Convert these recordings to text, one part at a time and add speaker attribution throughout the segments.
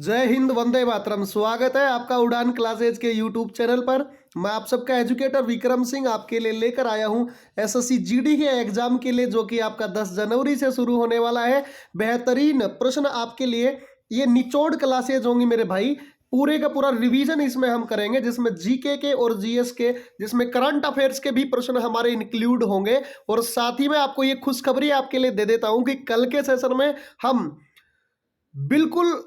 Speaker 1: जय हिंद, वंदे मातरम। स्वागत है आपका उड़ान क्लासेज के यूट्यूब चैनल पर। मैं आप सबका एजुकेटर विक्रम सिंह आपके लिए लेकर आया हूं एसएससी जीडी के एग्जाम के लिए, जो कि आपका 10 जनवरी से शुरू होने वाला है। बेहतरीन प्रश्न आपके लिए, ये निचोड़ क्लासेज होंगी मेरे भाई। पूरे का पूरा रिवीजन इसमें हम करेंगे, जिसमें जीके के और जीएस के, जिसमें करंट अफेयर्स के भी प्रश्न हमारे इंक्लूड होंगे। और साथ ही में आपको ये खुशखबरी आपके लिए दे देता हूं कि कल के सेशन में हम बिल्कुल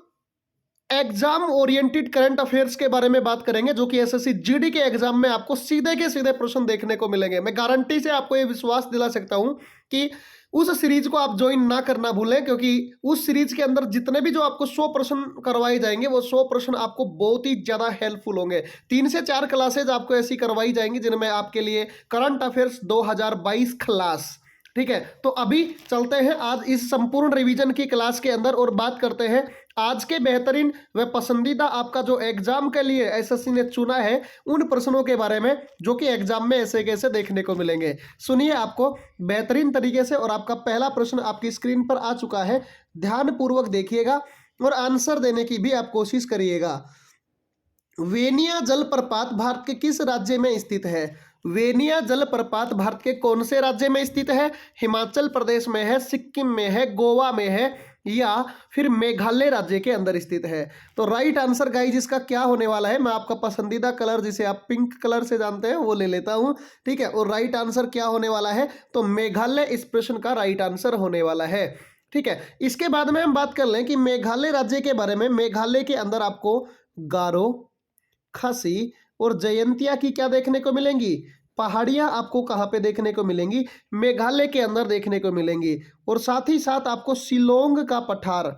Speaker 1: एग्जाम ओरिएंटेड करंट अफेयर्स के बारे में बात करेंगे, जो कि एसएससी जीडी के एग्जाम में आपको सीधे के सीधे प्रश्न देखने को मिलेंगे। मैं गारंटी से आपको ये विश्वास दिला सकता हूं कि उस सीरीज को आप ज्वाइन ना करना भूलें, क्योंकि उस सीरीज के अंदर जितने भी जो आपको 100 प्रश्न करवाए जाएंगे, वो 100 प्रश्न आपको बहुत ही ज्यादा हेल्पफुल होंगे। 3 से 4 क्लासेज आपको ऐसी करवाई जाएंगी जिनमें आपके लिए करंट अफेयर्स 2022 क्लास, ठीक है। तो अभी चलते हैं आज इस संपूर्ण रिवीजन की क्लास के अंदर और बात करते हैं आज के बेहतरीन व पसंदीदा आपका जो एग्जाम के लिए एसएससी ने चुना है उन प्रश्नों के बारे में, जो कि एग्जाम में ऐसे कैसे देखने को मिलेंगे। सुनिए आपको बेहतरीन तरीके से। और आपका पहला प्रश्न आपकी स्क्रीन पर आ चुका है, ध्यानपूर्वक देखिएगा और आंसर देने की भी आप कोशिश करिएगा। वेनिया जलप्रपात भारत के किस राज्य में स्थित है? वेनिया जलप्रपात भारत के कौन से राज्य में स्थित है? हिमाचल प्रदेश में है, सिक्किम में है, गोवा में है, या फिर मेघालय राज्य के अंदर स्थित है? तो राइट आंसर गाइस इसका क्या होने वाला है, मैं आपका पसंदीदा कलर जिसे आप पिंक कलर से जानते हैं वो ले लेता हूं, ठीक है। और राइट आंसर क्या होने वाला है? तो मेघालय इस प्रश्न का राइट आंसर होने वाला है, ठीक है। इसके बाद में हम बात कर लें कि मेघालय राज्य के बारे में। मेघालय के अंदर आपको गारो, खासी और जयंतिया की क्या देखने को मिलेंगी? पहाड़ियां आपको कहां पे देखने को मिलेंगी? मेघालय के अंदर देखने को मिलेंगी। और साथ ही साथ आपको शिलोंग का पठार,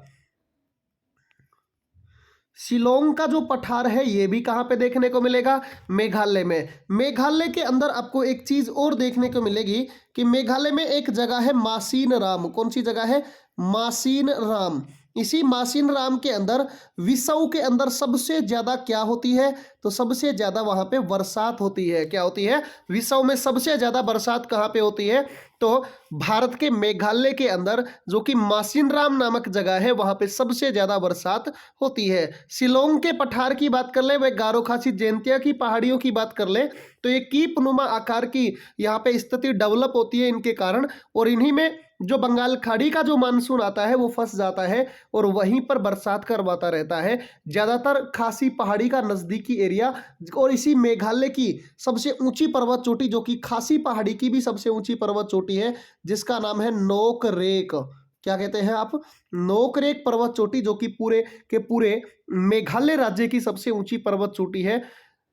Speaker 1: शिलोंग का जो पठार है ये भी कहां पे देखने को मिलेगा? मेघालय में। मेघालय के अंदर आपको एक चीज और देखने को मिलेगी कि मेघालय में एक जगह है मासीन राम। कौन सी जगह है? मासीन राम। इसी मासीन राम के अंदर विश्व के अंदर सबसे ज्यादा क्या होती है? तो सबसे ज्यादा वहां पे बरसात होती है। क्या होती है? विश्व में सबसे ज्यादा बरसात कहां पे होती है? तो भारत के मेघालय के अंदर, जो कि मासीन राम नामक जगह है, वहां पे सबसे ज्यादा बरसात होती है। शिलोंग के पठार की बात कर ले, वह गारो खासी जयंतिया की पहाड़ियों की बात कर ले, तो ये कीपनुमा आकार की यहाँ पे स्थिति डेवलप होती है इनके कारण। और इन्हीं में जो बंगाल खाड़ी का जो मानसून आता है वो फंस जाता है और वहीं पर बरसात करवाता रहता है। ज्यादातर खासी पहाड़ी का नजदीकी एरिया और इसी मेघालय की सबसे ऊंची पर्वत चोटी, जो कि खासी पहाड़ी की भी सबसे ऊंची पर्वत चोटी है, जिसका नाम है नोकरेक। क्या कहते हैं आप? नोकरेक पर्वत चोटी, जो कि पूरे के पूरे मेघालय राज्य की सबसे ऊंची पर्वत चोटी है,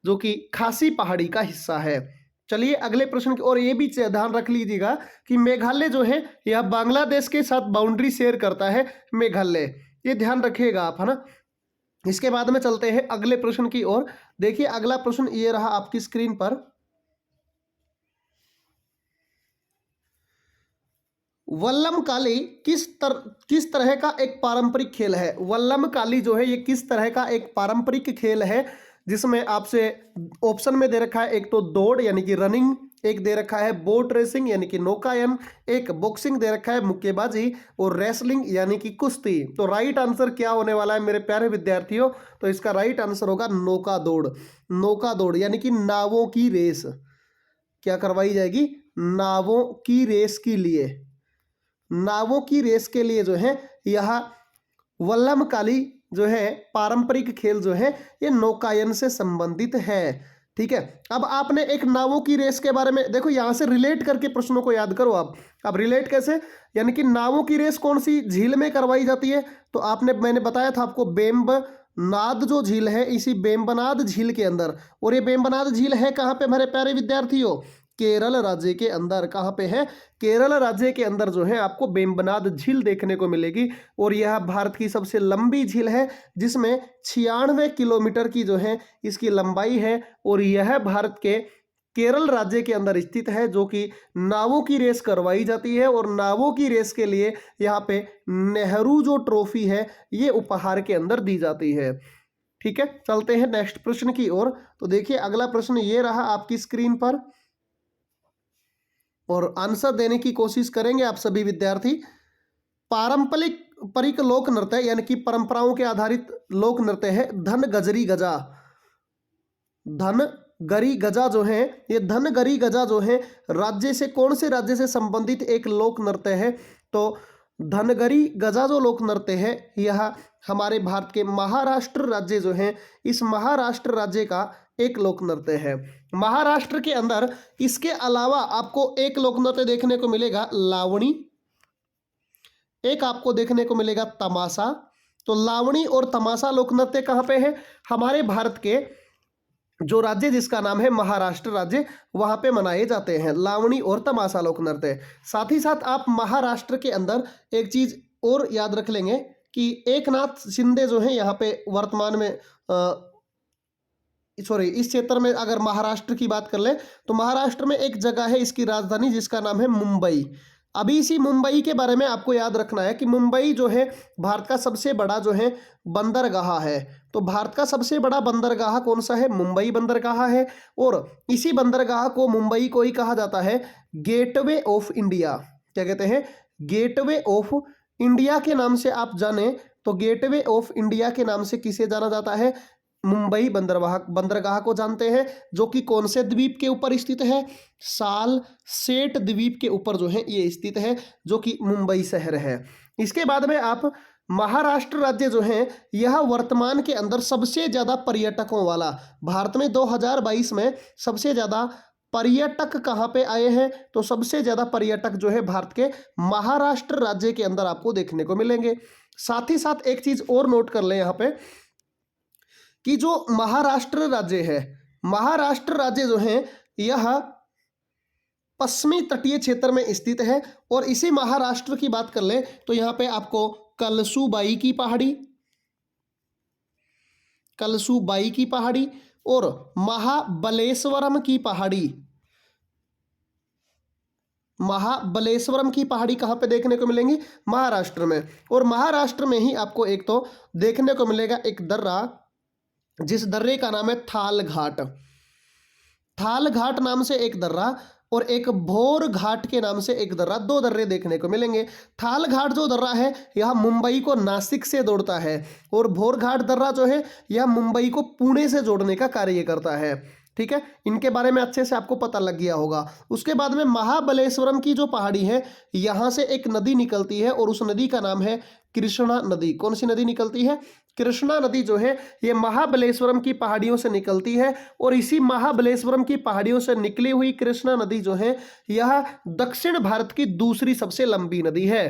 Speaker 1: जो कि खासी पहाड़ी का हिस्सा है। चलिए अगले प्रश्न की। और ये भी ध्यान रख लीजिएगा कि मेघालय जो है यह बांग्लादेश के साथ बाउंड्री शेयर करता है मेघालय, ये ध्यान रखिएगा आप, है ना। इसके बाद में चलते हैं अगले प्रश्न की ओर। देखिए अगला प्रश्न ये रहा आपकी स्क्रीन पर। वल्लम काली किस तरह का एक पारंपरिक खेल है? वल्लम काली जो है ये किस तरह का एक पारंपरिक खेल है, जिसमें आपसे ऑप्शन में दे रखा है एक तो दौड़ यानी कि रनिंग, एक दे रखा है बोट रेसिंग यानी कि नौकायन, एक बॉक्सिंग दे रखा है मुक्केबाजी, और रेसलिंग यानी कि कुश्ती। तो राइट आंसर क्या होने वाला है मेरे प्यारे विद्यार्थियों? तो इसका राइट आंसर होगा नौका दौड़। नौका दौड़ यानी कि नावों की रेस क्या करवाई जाएगी? नावों की रेस के लिए, नावों की रेस के लिए जो है यह वल्लम काली जो है पारंपरिक खेल जो है ये नौकायन से संबंधित है, ठीक है। अब आपने एक नावों की रेस के बारे में देखो, यहां से रिलेट करके प्रश्नों को याद करो आप। अब रिलेट कैसे? यानी कि नावों की रेस कौन सी झील में करवाई जाती है? तो मैंने बताया था आपको बेम्बनाद जो झील है, इसी बेम्बनाद झील के अंदर। और ये बेम्बनाद झील है कहां पे मेरे प्यारे विद्यार्थियों? केरल राज्य के अंदर। कहां पे है? केरल राज्य के अंदर जो है आपको बेम्बनाद झील देखने को मिलेगी। और यह भारत की सबसे लंबी झील है, जिसमें 96 किलोमीटर की जो है इसकी लंबाई है। और यह भारत के केरल राज्य के अंदर स्थित है, जो कि नावों की रेस करवाई जाती है। और नावों की रेस के लिए यहाँ पे नेहरू जो ट्रॉफी है ये उपहार के अंदर दी जाती है, ठीक है। चलते हैं नेक्स्ट प्रश्न की ओर। तो देखिए अगला प्रश्न ये रहा आपकी स्क्रीन पर, और आंसर देने की कोशिश करेंगे आप सभी विद्यार्थी। पारंपरिक पारंपरिक लोक नृत्य यानी कि परंपराओं के आधारित लोक नृत्य है धन गजरी गजा। धन गरी गजा जो है, ये धन गरी गजा जो है राज्य से, कौन से राज्य से संबंधित एक लोक नृत्य है? तो धनगरी गजा जो लोक नृत्य है यह हमारे भारत के महाराष्ट्र राज्य जो है, इस महाराष्ट्र राज्य का एक लोक नृत्य है। महाराष्ट्र के अंदर इसके अलावा आपको एक लोक नृत्य देखने को मिलेगा लावणी, एक आपको देखने को मिलेगा तमाशा। तो लावणी और तमाशा लोक नृत्य कहाँ पे है? हमारे भारत के जो राज्य जिसका नाम है महाराष्ट्र राज्य, वहां पे मनाए जाते हैं लावणी और तमाशा लोक नृत्य। साथ ही साथ आप महाराष्ट्र के अंदर एक चीज और याद रख लेंगे कि एकनाथ शिंदे जो है यहाँ पे वर्तमान में इस क्षेत्र में अगर महाराष्ट्र की बात कर ले तो महाराष्ट्र में एक जगह है इसकी राजधानी जिसका नाम है मुंबई। अभी इसी मुंबई के बारे में आपको याद रखना है कि मुंबई जो है भारत का सबसे बड़ा जो है बंदरगाह है। तो भारत का सबसे बड़ा बंदरगाह कौन सा है? मुंबई बंदरगाह है। और इसी बंदरगाह को, मुंबई को ही कहा जाता है गेटवे ऑफ इंडिया। क्या कहते हैं? गेटवे ऑफ इंडिया के नाम से आप जाने तो गेटवे ऑफ इंडिया के नाम से किसे जाना जाता है? मुंबई बंदरगाह को जानते हैं, जो कि कौन से द्वीप के ऊपर स्थित है? सालसेट द्वीप के ऊपर जो है ये स्थित है, जो कि मुंबई शहर है। इसके बाद में आप महाराष्ट्र राज्य जो है यह वर्तमान के अंदर सबसे ज्यादा पर्यटकों वाला, भारत में 2022 में सबसे ज्यादा पर्यटक कहाँ पे आए हैं? तो सबसे ज्यादा पर्यटक जो है भारत के महाराष्ट्र राज्य के अंदर आपको देखने को मिलेंगे। साथ ही साथ एक चीज और नोट कर ले यहाँ पे कि जो महाराष्ट्र राज्य है, महाराष्ट्र राज्य जो है यह पश्चिमी तटीय क्षेत्र में स्थित है। और इसी महाराष्ट्र की बात कर ले तो यहाँ पे आपको कलसूबाई की पहाड़ी, कलसूबाई की पहाड़ी और महाबलेश्वरम की पहाड़ी, महाबलेश्वरम की पहाड़ी कहाँ पे देखने को मिलेंगी? महाराष्ट्र में। और महाराष्ट्र में ही आपको एक तो देखने को मिलेगा एक दर्रा, जिस दर्रे का नाम है थाल घाट। थाल घाट नाम से एक दर्रा और एक भोर घाट के नाम से एक दर्रा, दो दर्रे देखने को मिलेंगे। थाल घाट जो दर्रा है यह मुंबई को नासिक से जोड़ता है और भोर घाट दर्रा जो है यह मुंबई को पुणे से जोड़ने का कार्य करता है। ठीक है, इनके बारे में अच्छे से आपको पता लग गया होगा। उसके बाद में महाबलेश्वरम की जो पहाड़ी है यहां से एक नदी निकलती है और उस नदी का नाम है कृष्णा नदी। कौन सी नदी निकलती है? कृष्णा नदी जो है ये महाबलेश्वरम की पहाड़ियों से निकलती है। और इसी महाबलेश्वरम की पहाड़ियों से निकली हुई कृष्णा नदी जो है यह दक्षिण भारत की दूसरी सबसे लंबी नदी है।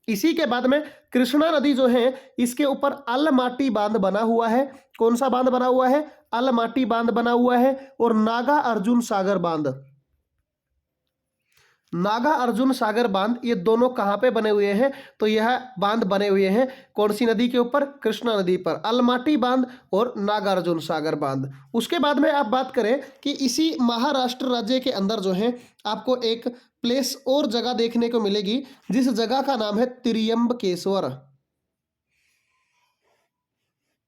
Speaker 1: इसी के बाद में कृष्णा नदी जो है इसके ऊपर अलमाटी बांध बना हुआ है। कौन सा बांध बना हुआ है? अलमाटी बांध बना हुआ है। और नागा अर्जुन सागर बांध, नागा अर्जुन सागर बांध, ये दोनों कहां पे बने हुए हैं? तो यह बांध बने हुए हैं कौन सी नदी के ऊपर? कृष्णा नदी पर, अलमाटी बांध और नागार्जुन सागर बांध। उसके बाद में आप बात करें कि इसी महाराष्ट्र राज्य के अंदर जो है आपको एक प्लेस और जगह देखने को मिलेगी, जिस जगह का नाम है त्रियंबकेश्वर।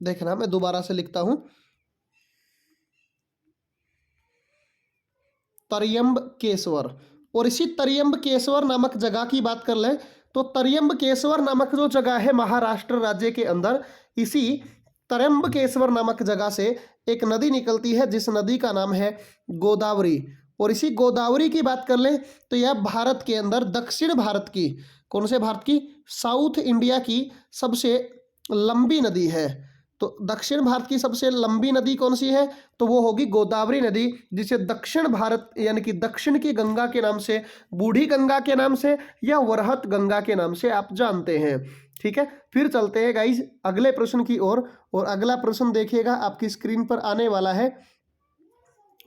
Speaker 1: देखना मैं दोबारा से लिखता हूं, त्रियंबकेश्वर। और इसी त्रियंबकेश्वर नामक जगह की बात कर ले तो त्रियंबकेश्वर नामक जो जगह है महाराष्ट्र राज्य के अंदर, इसी त्रियंबकेश्वर नामक जगह से एक नदी निकलती है जिस नदी का नाम है गोदावरी। और इसी गोदावरी की बात कर ले तो यह भारत के अंदर दक्षिण भारत की, कौन से भारत की? साउथ इंडिया की सबसे लंबी नदी है। तो दक्षिण भारत की सबसे लंबी नदी कौन सी है? तो वो होगी गोदावरी नदी, जिसे दक्षिण भारत यानी कि दक्षिण की गंगा के नाम से, बूढ़ी गंगा के नाम से या वरहत गंगा के नाम से आप जानते हैं। ठीक है, फिर चलते हैं गाइज अगले प्रश्न की ओर। और अगला प्रश्न देखिएगा आपकी स्क्रीन पर आने वाला है।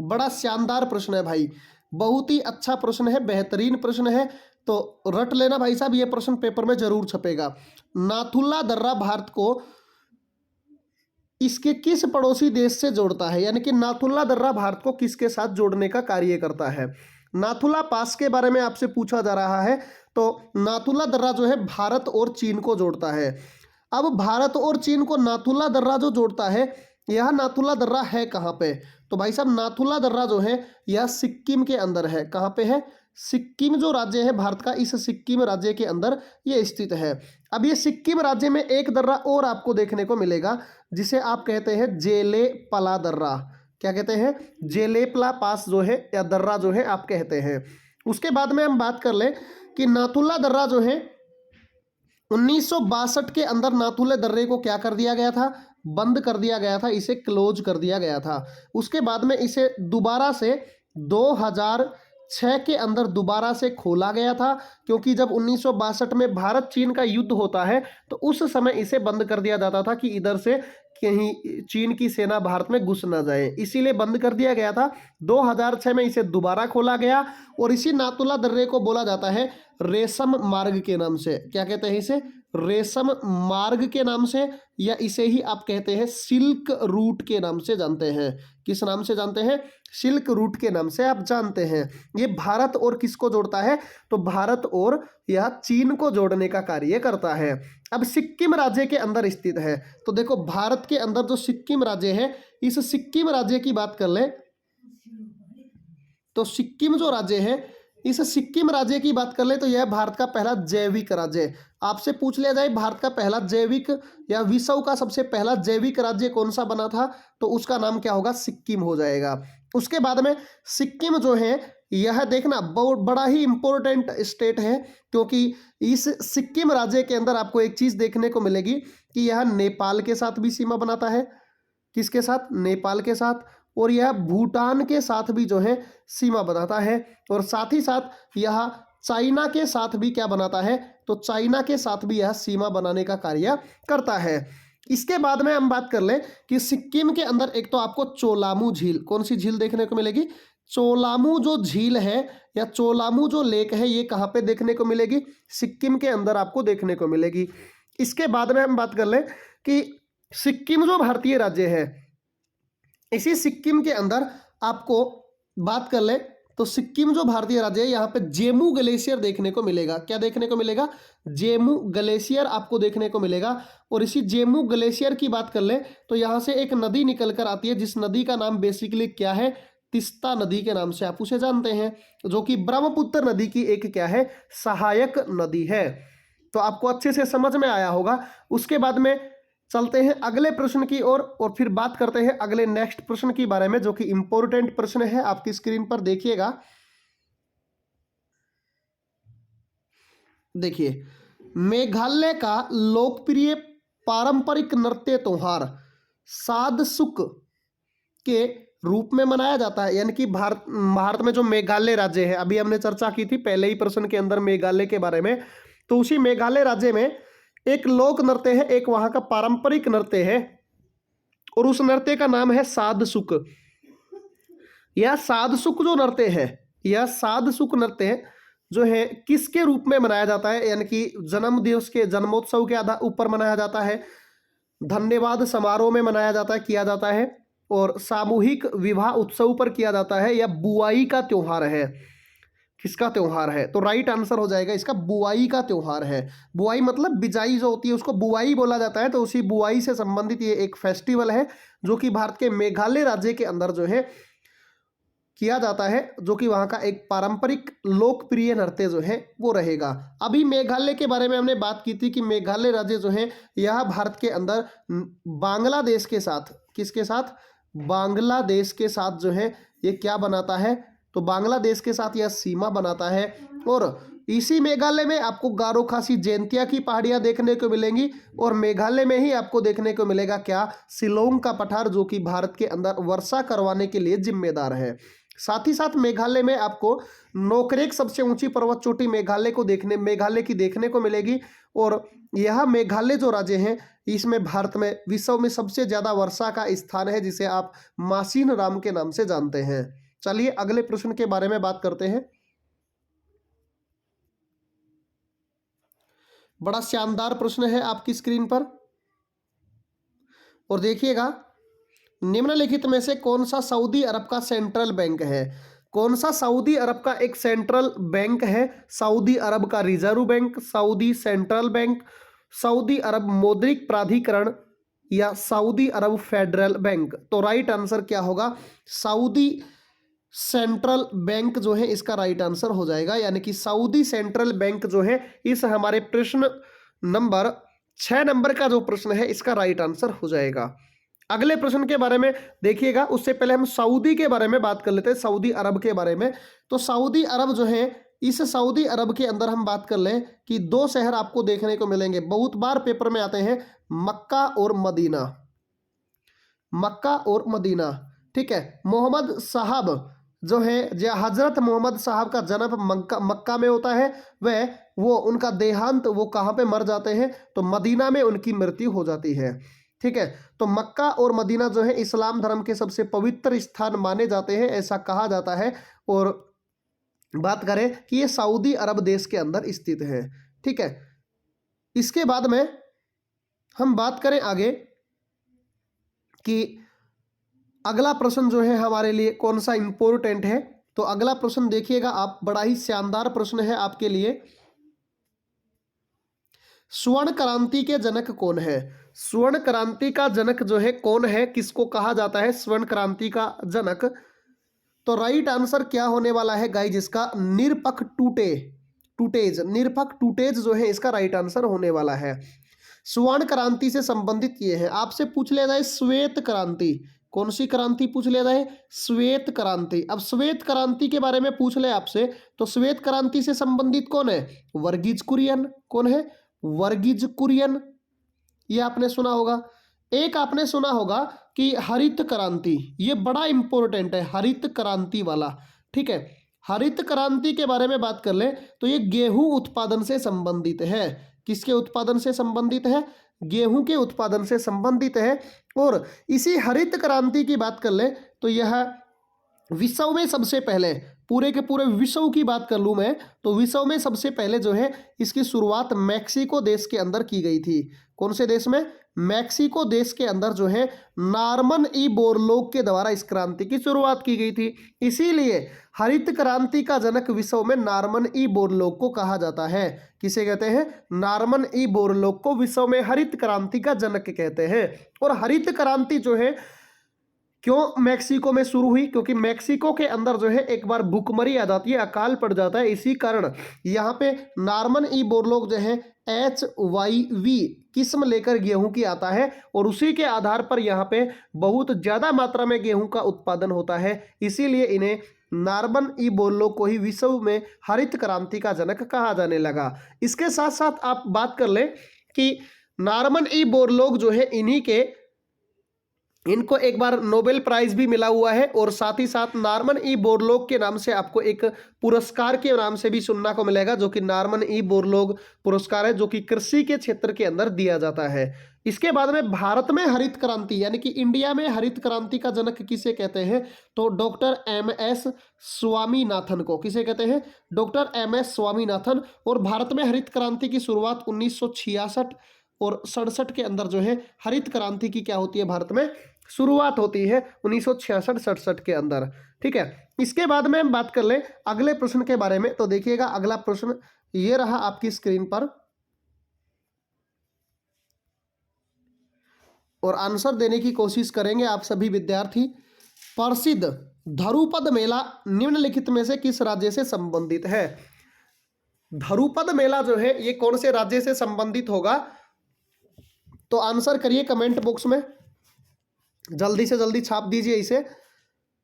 Speaker 1: बड़ा शानदार प्रश्न है भाई, बहुत ही अच्छा प्रश्न है, बेहतरीन प्रश्न है, तो रट लेना भाई साहब, ये प्रश्न पेपर में जरूर छपेगा। नाथुला दर्रा भारत को इसके किस पड़ोसी देश से जोड़ता है? यानी कि नाथुला दर्रा भारत को किसके साथ जोड़ने का कार्य करता है? नाथुला पास के बारे में आपसे पूछा जा रहा है। तो नाथुला दर्रा जो है भारत और चीन को जोड़ता है। अब भारत और चीन को नाथुला दर्रा जो जोड़ता है, यह नाथुला दर्रा है कहाँ पे? तो भाई साहब नाथुला दर्रा जो है यह सिक्किम के अंदर है। कहाँ पे है? सिक्किम जो राज्य है भारत का, इस सिक्किम राज्य के अंदर ये स्थित है। अब ये सिक्किम राज्य में एक दर्रा और आपको देखने को मिलेगा जिसे आप कहते हैं जेलेपला दर्रा। क्या कहते हैं? जेलेपला पास जो है या दर्रा जो है आप कहते हैं। उसके बाद में हम बात कर लें कि नाथुला दर्रा जो है 1962 के अंदर नाथुला दर्रे को क्या कर दिया गया था? बंद कर दिया गया था, इसे क्लोज कर दिया गया था। उसके बाद में इसे दोबारा से 2006 के अंदर दोबारा से खोला गया था, क्योंकि जब 1962 में भारत चीन का युद्ध होता है तो उस समय इसे बंद कर दिया जाता था कि इधर से कहीं चीन की सेना भारत में घुस ना जाए, इसीलिए बंद कर दिया गया था। 2006 में इसे दोबारा खोला गया और इसी नाथुला दर्रे को बोला जाता है रेशम मार्ग के नाम से। क्या कहते हैं इसे? रेशम मार्ग के नाम से, या इसे ही आप कहते हैं सिल्क रूट के नाम से जानते हैं। किस नाम से जानते हैं? सिल्क रूट के नाम से आप जानते हैं। ये भारत और किसको जोड़ता है? तो भारत और यह चीन को जोड़ने का कार्य करता है। अब सिक्किम राज्य के अंदर स्थित है, तो देखो भारत के अंदर जो सिक्किम राज्य है, इस सिक्किम राज्य की बात कर ले तो सिक्किम जो राज्य है, इस सिक्किम राज्य की बात कर ले तो यह भारत का पहला जैविक राज्य है। आपसे पूछ लिया जाए भारत का पहला जैविक या विश्व का सबसे पहला जैविक राज्य कौन सा बना था, तो उसका नाम क्या होगा? सिक्किम हो जाएगा। उसके बाद में सिक्किम जो है यह देखना बहुत बड़ा ही इंपॉर्टेंट स्टेट है, क्योंकि इस सिक्किम राज्य के अंदर आपको एक चीज देखने को मिलेगी कि यह नेपाल के साथ भी सीमा बनाता है। किसके साथ? नेपाल के साथ। और यह भूटान के साथ भी जो है सीमा बनाता है, और साथ ही साथ यह चाइना के साथ भी क्या बनाता है? तो चाइना के साथ भी यह सीमा बनाने का कार्य करता है। इसके बाद में हम बात कर ले कि सिक्किम के अंदर एक तो आपको चोलामू झील, कौन सी झील देखने को मिलेगी? चोलामू जो झील है या चोलामू जो लेक है, ये कहाँ पे देखने को मिलेगी? सिक्किम के अंदर आपको देखने को मिलेगी। इसके बाद में हम बात कर ले कि सिक्किम जो भारतीय राज्य है, इसी सिक्किम के अंदर आपको बात कर ले तो सिक्किम जो भारतीय राज्य है, यहाँ पे जेमू ग्लेशियर देखने को मिलेगा। क्या देखने को मिलेगा? जेमू ग्लेशियर आपको देखने को मिलेगा। और इसी जेमू ग्लेशियर की बात कर ले तो यहाँ से एक नदी निकल कर आती है, जिस नदी का नाम बेसिकली क्या है? तिस्ता नदी के नाम से आप उसे जानते हैं, जो कि ब्रह्मपुत्र नदी की एक क्या है? सहायक नदी है। तो आपको अच्छे से समझ में आया होगा। उसके बाद में चलते हैं अगले प्रश्न की ओर और फिर बात करते हैं अगले नेक्स्ट प्रश्न के बारे में, जो कि इंपॉर्टेंट प्रश्न है। आपकी स्क्रीन पर देखिएगा, देखिए मेघालय का लोकप्रिय पारंपरिक नृत्य त्योहार सादसुक के रूप में मनाया जाता है। यानी कि भारत में जो मेघालय राज्य है, अभी हमने चर्चा की थी पहले ही प्रश्न के अंदर मेघालय के बारे में, तो उसी मेघालय राज्य में एक लोक नृत्य है, एक वहां का पारंपरिक नृत्य है, और उस नृत्य का नाम है सादसुक। यह सादसुक जो नृत्य है, यह सादसुक नृत्य जो है किसके रूप में मनाया जाता है? यानी कि जन्म दिवस के, जन्मोत्सव के ऊपर मनाया जाता है, धन्यवाद समारोह में मनाया जाता है, किया जाता है, और सामूहिक विवाह उत्सव पर किया जाता है, या बुआई का त्योहार है। किसका त्योहार है? तो राइट आंसर हो जाएगा इसका बुआई का त्योहार है। बुआई मतलब बिजाई जो होती है उसको बुआई बोला जाता है, तो उसी बुआई से संबंधित ये एक फेस्टिवल है जो कि भारत के मेघालय राज्य के अंदर जो है किया जाता है, जो कि वहाँ का एक पारंपरिक लोकप्रिय नृत्य जो है वो रहेगा। अभी मेघालय के बारे में हमने बात की थी कि मेघालय राज्य जो है यह भारत के अंदर बांग्लादेश के साथ, किसके साथ? बांग्लादेश के साथ जो है ये क्या बनाता है? तो बांग्लादेश के साथ यह सीमा बनाता है। और इसी मेघालय में आपको गारो खासी जैंतिया की पहाड़ियां देखने को मिलेंगी, और मेघालय में ही आपको देखने को मिलेगा क्या? शिलोंग का पठार, जो कि भारत के अंदर वर्षा करवाने के लिए जिम्मेदार है। साथ ही साथ मेघालय में आपको नोकरेक सबसे ऊंची पर्वत चोटी मेघालय की देखने को मिलेगी, और यह मेघालय जो राज्य है इसमें भारत में विश्व में सबसे ज्यादा वर्षा का स्थान है, जिसे आप मासिन राम के नाम से जानते हैं। चलिए अगले प्रश्न के बारे में बात करते हैं। बड़ा शानदार प्रश्न है आपकी स्क्रीन पर, और देखिएगा निम्नलिखित में से कौन सा सऊदी अरब का सेंट्रल बैंक है? कौन सा सऊदी अरब का एक सेंट्रल बैंक है? सऊदी अरब का reserve bank, Saudi central bank, Saudi Arab मौद्रिक प्राधिकरण, या सऊदी अरब फेडरल बैंक? तो राइट आंसर क्या होगा? सऊदी सेंट्रल बैंक जो है इसका राइट आंसर हो जाएगा, यानी कि सऊदी सेंट्रल बैंक जो है इस हमारे प्रश्न नंबर 6 नंबर का जो प्रश्न है इसका राइट आंसर हो जाएगा। अगले प्रश्न के बारे में देखिएगा, उससे पहले हम सऊदी के बारे में बात कर लेते हैं, सऊदी अरब के बारे में। तो सऊदी अरब जो है, इस सऊदी अरब के अंदर हम बात कर लें कि दो शहर आपको देखने को मिलेंगे, बहुत बार पेपर में आते हैं, मक्का और मदीना। मक्का और मदीना, ठीक है। मोहम्मद साहब जो है, जो हजरत मोहम्मद साहब का जन्म मक्का में होता है, वह वो उनका देहांत वो कहाँ पे मर जाते हैं, तो मदीना में उनकी मृत्यु हो जाती है, ठीक है। तो मक्का और मदीना जो है इस्लाम धर्म के सबसे पवित्र स्थान माने जाते हैं, ऐसा कहा जाता है। और बात करें कि ये सऊदी अरब देश के अंदर स्थित है, ठीक है। इसके बाद में हम बात करें आगे कि अगला प्रश्न जो है हमारे लिए कौन सा इंपॉर्टेंट है। तो अगला प्रश्न देखिएगा आप, बड़ा ही शानदार प्रश्न है आपके लिए। स्वर्ण क्रांति के जनक कौन है? स्वर्ण क्रांति का जनक जो है कौन है, किसको कहा जाता है स्वर्ण क्रांति का जनक? तो राइट आंसर क्या होने वाला है गाइस इसका? निरपख टूटेज, निरपख टूटेज जो है इसका राइट आंसर होने वाला है। स्वर्ण क्रांति से संबंधित ये है। आपसे पूछ लिया जाए श्वेत क्रांति, कौन सी क्रांति पूछ लिया जाए? श्वेत क्रांति। अब श्वेत क्रांति के बारे में पूछ ले आपसे, तो श्वेत क्रांति से संबंधित कौन है? वर्गीज कुरियन। कौन है? वर्गीज कुरियन, ये आपने सुना होगा। एक आपने सुना होगा कि हरित क्रांति, ये बड़ा इंपॉर्टेंट है, हरित क्रांति वाला, ठीक है। हरित क्रांति के बारे में बात कर ले तो ये गेहूं उत्पादन से संबंधित है। किसके उत्पादन से संबंधित है? गेहूं के उत्पादन से संबंधित है। और इसी हरित क्रांति की बात कर ले तो यह विश्व में सबसे पहले, पूरे के पूरे विश्व की बात कर लूं मैं तो विश्व में सबसे पहले जो है इसकी शुरुआत मैक्सिको देश के अंदर की गई थी। कौन से देश में? मैक्सिको देश के अंदर जो है नॉर्मन ई बोरलॉग के द्वारा इस क्रांति की शुरुआत की गई थी। इसीलिए हरित क्रांति का जनक विश्व में नॉर्मन ई बोरलॉग को कहा जाता है। किसे कहते हैं? नॉर्मन ई बोरलॉग को विश्व में हरित क्रांति का जनक कहते हैं। और हरित क्रांति जो है क्यों मैक्सिको में शुरू हुई? क्योंकि मैक्सिको के अंदर जो है एक बार भूखमरी आ जाती है, अकाल पड़ जाता है। इसी कारण यहाँ पे नॉर्मन ई बोरलॉग जो है HYV किस्म लेकर गेहूं की आता है और उसी के आधार पर यहाँ पे बहुत ज़्यादा मात्रा में गेहूं का उत्पादन होता है। इसीलिए इन्हें नॉर्मन ई बोरलॉग को ही विश्व में हरित क्रांति का जनक कहा जाने लगा। इसके साथ साथ आप बात कर लें कि नॉर्मन ई बोरलॉग जो है इनको एक बार नोबेल प्राइज भी मिला हुआ है। और साथ ही साथ नॉर्मन ई बोरलॉग के नाम से आपको एक पुरस्कार के नाम से भी सुनने को मिलेगा, जो कि नॉर्मन ई बोरलॉग पुरस्कार है, जो कि कृषि के क्षेत्र के अंदर दिया जाता है। इसके बाद में भारत में हरित क्रांति यानी कि इंडिया में हरित क्रांति का जनक किसे कहते हैं? तो डॉक्टर MS स्वामीनाथन को। किसे कहते हैं? Doctor MS Swaminathan. और भारत में हरित क्रांति की शुरुआत 1966 और 67 के अंदर जो है हरित क्रांति की क्या होती है? भारत में शुरुआत होती है 1966-67 के अंदर, ठीक है। इसके बाद में हम बात कर ले अगले प्रश्न के बारे में। तो देखिएगा अगला प्रश्न ये रहा आपकी स्क्रीन पर, और आंसर देने की कोशिश करेंगे आप सभी विद्यार्थी। प्रसिद्ध धरुपद मेला निम्नलिखित में से किस राज्य से संबंधित है? धरुपद मेला जो है ये कौन से राज्य से संबंधित होगा? तो आंसर करिए कमेंट बॉक्स में, जल्दी से जल्दी छाप दीजिए इसे।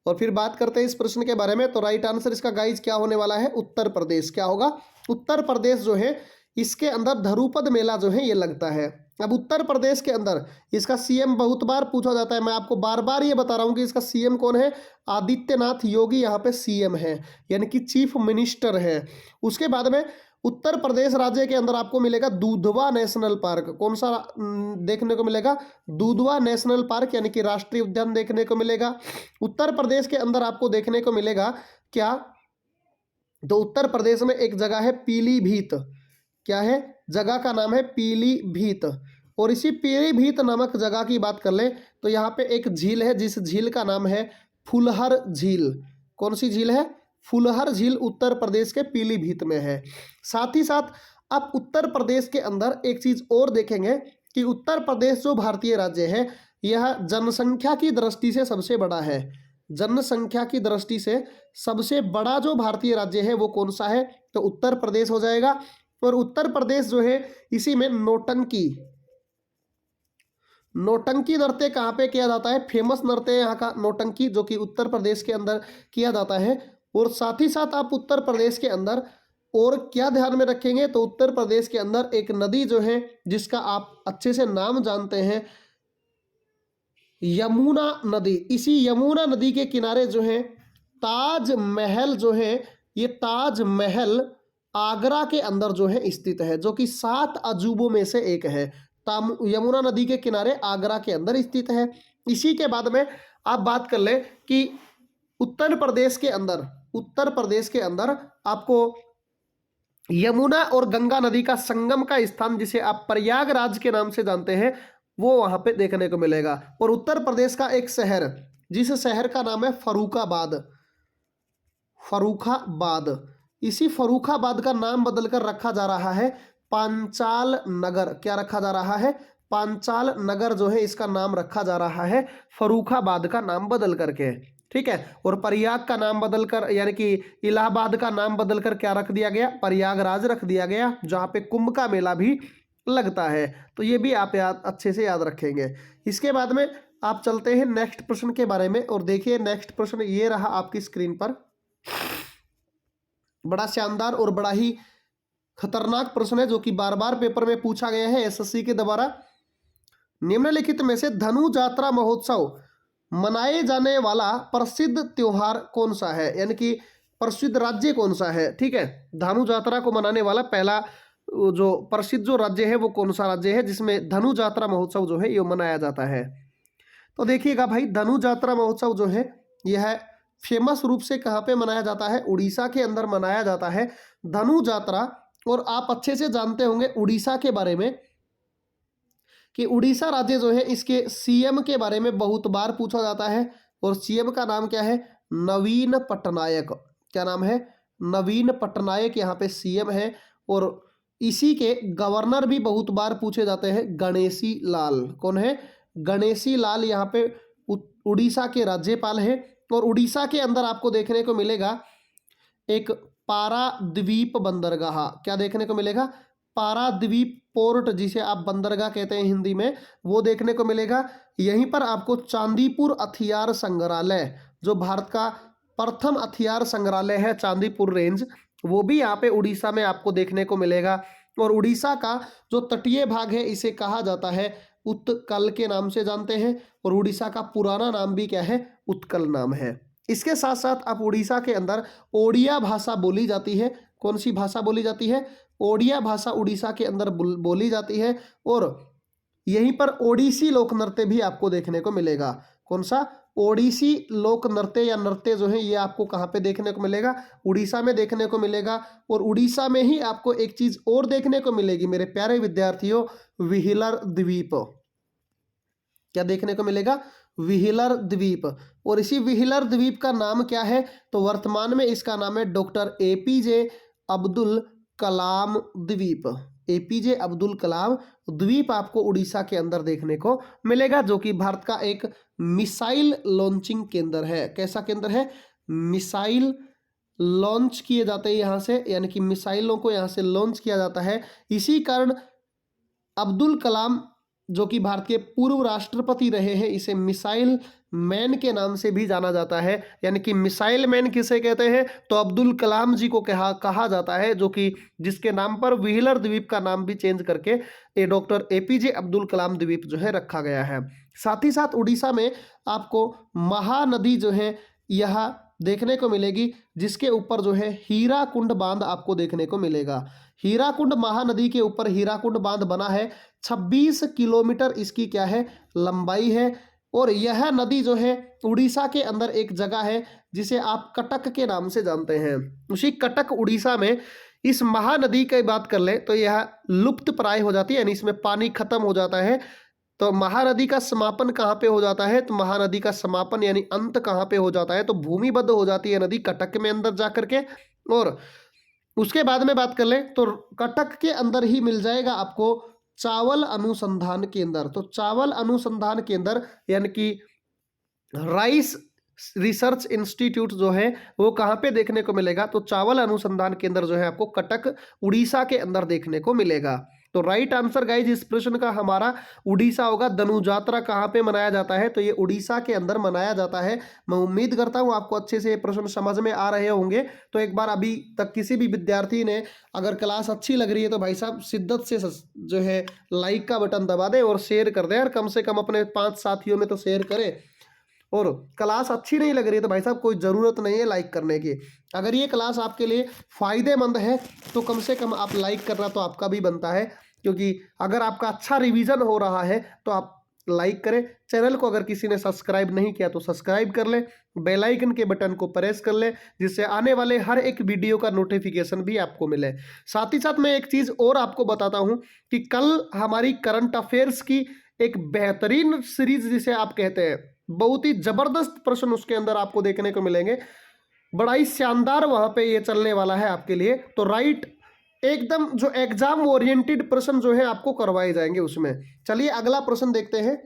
Speaker 1: और फिर बात करते हैं इस प्रश्न के बारे में। तो राइट आंसर इसका गाइज क्या होने वाला है? उत्तर प्रदेश। क्या होगा? उत्तर प्रदेश जो है इसके अंदर धरुपद मेला जो है ये लगता है। अब उत्तर प्रदेश के अंदर इसका CM बहुत बार पूछा जाता है। मैं आपको बार बार ये बता रहा हूँ कि इसका CM कौन है? आदित्यनाथ योगी यहाँ पे CM है, यानी कि चीफ मिनिस्टर है। उसके बाद में उत्तर प्रदेश राज्य के अंदर आपको मिलेगा दुधवा नेशनल पार्क। कौन सा देखने को मिलेगा? दुधवा नेशनल पार्क, यानी कि राष्ट्रीय उद्यान देखने को मिलेगा। उत्तर प्रदेश के अंदर आपको देखने को मिलेगा क्या? तो उत्तर प्रदेश में एक जगह है पीलीभीत। क्या है? जगह का नाम है पीलीभीत। और इसी पीलीभीत नामक जगह की बात कर ले तो यहाँ पे एक झील है, जिस झील का नाम है फुलहर झील। कौन सी झील है? फुलहर झील उत्तर प्रदेश के पीलीभीत में है। साथ ही साथ आप उत्तर प्रदेश के अंदर एक चीज और देखेंगे कि उत्तर प्रदेश जो भारतीय राज्य है यह जनसंख्या की दृष्टि से सबसे बड़ा है। जनसंख्या की दृष्टि से सबसे बड़ा जो भारतीय राज्य है वो कौन सा है? तो उत्तर प्रदेश हो जाएगा। और उत्तर प्रदेश जो है इसी में नौटंकी नौटंकी नृत्य कहाँ पे किया जाता है? फेमस नृत्य है यहाँ का नौटंकी, जो कि उत्तर प्रदेश के अंदर किया जाता है। और साथ ही साथ आप उत्तर प्रदेश के अंदर और क्या ध्यान में रखेंगे? तो उत्तर प्रदेश के अंदर एक नदी जो है जिसका आप अच्छे से नाम जानते हैं, यमुना नदी। इसी यमुना नदी के किनारे जो है ताजमहल जो है, ये ताजमहल आगरा के अंदर जो है स्थित है, जो कि 7 अजूबों में से एक है। यमुना नदी के किनारे आगरा के अंदर स्थित है। इसी के बाद में आप बात कर ले कि उत्तर प्रदेश के अंदर आपको यमुना और गंगा नदी का संगम का स्थान, जिसे आप प्रयागराज के नाम से जानते हैं, वो वहां पे देखने को मिलेगा। और उत्तर प्रदेश का एक शहर, जिस शहर का नाम है फर्रुखाबाद, इसी फर्रुखाबाद का नाम बदलकर रखा जा रहा है पांचाल नगर। क्या रखा जा रहा है? पांचाल नगर जो है इसका नाम रखा जा रहा है फर्रुखाबाद का नाम बदल करके। ठीक है। और प्रयाग का नाम बदलकर, यानी कि इलाहाबाद का नाम बदलकर क्या रख दिया गया? प्रयागराज रख दिया गया, जहां पे कुंभ का मेला भी लगता है। तो ये भी आप अच्छे से याद रखेंगे। इसके बाद में आप चलते हैं नेक्स्ट प्रश्न के बारे में। और देखिए नेक्स्ट प्रश्न ये रहा आपकी स्क्रीन पर, बड़ा शानदार और बड़ा ही खतरनाक प्रश्न है, जो कि बार बार पेपर में पूछा गया है एसएससी के द्वारा। निम्नलिखित में से धनु जात्रा महोत्सव मनाए जाने वाला प्रसिद्ध त्योहार कौन सा है? यानी कि प्रसिद्ध राज्य कौन सा है? ठीक है, धनु यात्रा को मनाने वाला पहला जो प्रसिद्ध जो राज्य है वो कौन सा राज्य है जिसमें धनु यात्रा महोत्सव जो है ये मनाया जाता है? तो देखिएगा भाई, धनु यात्रा महोत्सव जो है यह फेमस रूप से कहाँ पे मनाया जाता है? उड़ीसा के अंदर मनाया जाता है धनु यात्रा। और आप अच्छे से जानते होंगे उड़ीसा के बारे में कि उड़ीसा राज्य जो है इसके सीएम के बारे में बहुत बार पूछा जाता है। और सीएम का नाम क्या है? नवीन पटनायक। क्या नाम है? नवीन पटनायक यहाँ पे सीएम है। और इसी के गवर्नर भी बहुत बार पूछे जाते हैं, गणेशी लाल। कौन है? गणेशी लाल यहाँ पे उड़ीसा के राज्यपाल है। और उड़ीसा के अंदर आपको देखने को मिलेगा एक पाराद्वीप बंदरगाह। क्या देखने को मिलेगा? पाराद्वीप पोर्ट, जिसे आप बंदरगाह कहते हैं हिंदी में, वो देखने को मिलेगा। यहीं पर आपको चांदीपुर हथियार संग्रहालय, जो भारत का प्रथम हथियार संग्रहालय है, चांदीपुर रेंज, वो भी यहाँ पे उड़ीसा में आपको देखने को मिलेगा। और उड़ीसा का जो तटीय भाग है इसे कहा जाता है उत्कल के नाम से जानते हैं। और उड़ीसा का पुराना नाम भी क्या है? उत्कल नाम है। इसके साथ साथ आप उड़ीसा के अंदर ओडिया भाषा बोली जाती है। कौन सी भाषा बोली जाती है? ओडिया भाषा उड़ीसा के अंदर बोली जाती है। और यहीं पर ओडिसी लोक नृत्य भी आपको देखने को मिलेगा। कौन सा? ओडिसी लोक नृत्य या नृत्य जो है ये आपको कहाँ पे देखने को मिलेगा? उड़ीसा में देखने को मिलेगा। और उड़ीसा में ही आपको एक चीज और देखने को मिलेगी मेरे प्यारे विद्यार्थियों, व्हीलर द्वीप। क्या देखने को मिलेगा? व्हीलर द्वीप। और इसी व्हीलर द्वीप का नाम क्या है? तो वर्तमान में इसका नाम है डॉक्टर एपीजे अब्दुल कलाम द्वीप। एपीजे अब्दुल कलाम द्वीप आपको उड़ीसा के अंदर देखने को मिलेगा, जो कि भारत का एक मिसाइल लॉन्चिंग केंद्र है। कैसा केंद्र है? मिसाइल लॉन्च किए जाते हैं यहाँ से, यानी कि मिसाइलों को यहाँ से लॉन्च किया जाता है। इसी कारण अब्दुल कलाम, जो कि भारत के पूर्व राष्ट्रपति रहे हैं, इसे मिसाइल मैन के नाम से भी जाना जाता है। यानी कि मिसाइल मैन किसे कहते हैं? तो अब्दुल कलाम जी को कहा जाता है, जो कि जिसके नाम पर व्हीलर द्वीप का नाम भी चेंज करके ये डॉक्टर एपीजे अब्दुल कलाम द्वीप जो है रखा गया है। साथ ही साथ उड़ीसा में आपको महानदी जो है यह देखने को मिलेगी, जिसके ऊपर जो है हीराकुंड बांध आपको देखने को मिलेगा। हीराकुंड महानदी के ऊपर हीराकुंड बांध बना है। 26 किलोमीटर इसकी क्या है? लंबाई है। और यह नदी जो है उड़ीसा के अंदर एक जगह है जिसे आप कटक के नाम से जानते हैं। उसी कटक उड़ीसा में इस महानदी की बात कर ले तो यह लुप्त प्राय हो जाती है, यानी इसमें पानी खत्म हो जाता है। तो महानदी का समापन कहाँ पे हो जाता है? तो महानदी का समापन यानी अंत कहाँ पे हो जाता है? तो भूमिबद्ध हो जाती है नदी कटक में अंदर जा करके। और उसके बाद में बात कर ले तो कटक के अंदर ही मिल जाएगा आपको चावल अनुसंधान केंद्र। तो चावल अनुसंधान केंद्र यानी कि राइस रिसर्च इंस्टीट्यूट जो है वो कहाँ पे देखने को मिलेगा? तो चावल अनुसंधान केंद्र जो है आपको कटक उड़ीसा के अंदर देखने को मिलेगा। तो राइट आंसर गाइज इस प्रश्न का हमारा उड़ीसा होगा। धनुजात्रा कहाँ पे मनाया जाता है? तो ये उड़ीसा के अंदर मनाया जाता है। मैं उम्मीद करता हूँ आपको अच्छे से ये प्रश्न समझ में आ रहे होंगे। तो एक बार अभी तक किसी भी विद्यार्थी ने अगर क्लास अच्छी लग रही है तो भाई साहब शिद्दत से जो है लाइक का बटन दबा दे और शेयर कर दे, और कम से कम अपने 5 साथियों में तो शेयर करें। और क्लास अच्छी नहीं लग रही है तो भाई साहब कोई ज़रूरत नहीं है लाइक करने की। अगर ये क्लास आपके लिए फ़ायदेमंद है तो कम से कम आप लाइक करना तो आपका भी बनता है, क्योंकि अगर आपका अच्छा रिवीजन हो रहा है तो आप लाइक करें। चैनल को अगर किसी ने सब्सक्राइब नहीं किया तो सब्सक्राइब कर ले, बेल आइकन के बटन को प्रेस कर ले, जिससे आने वाले हर एक वीडियो का नोटिफिकेशन भी आपको मिले। साथ ही साथ मैं एक चीज़ और आपको बताता हूँ कि कल हमारी करंट अफेयर्स की एक बेहतरीन सीरीज जिसे आप कहते हैं, बहुत ही जबरदस्त प्रश्न उसके अंदर आपको देखने को मिलेंगे। बड़ा ही शानदार वहां पे ये चलने वाला है आपके लिए। तो राइट एकदम जो एग्जाम ओरिएंटेड प्रश्न जो है आपको करवाए जाएंगे उसमें। चलिए अगला प्रश्न देखते हैं।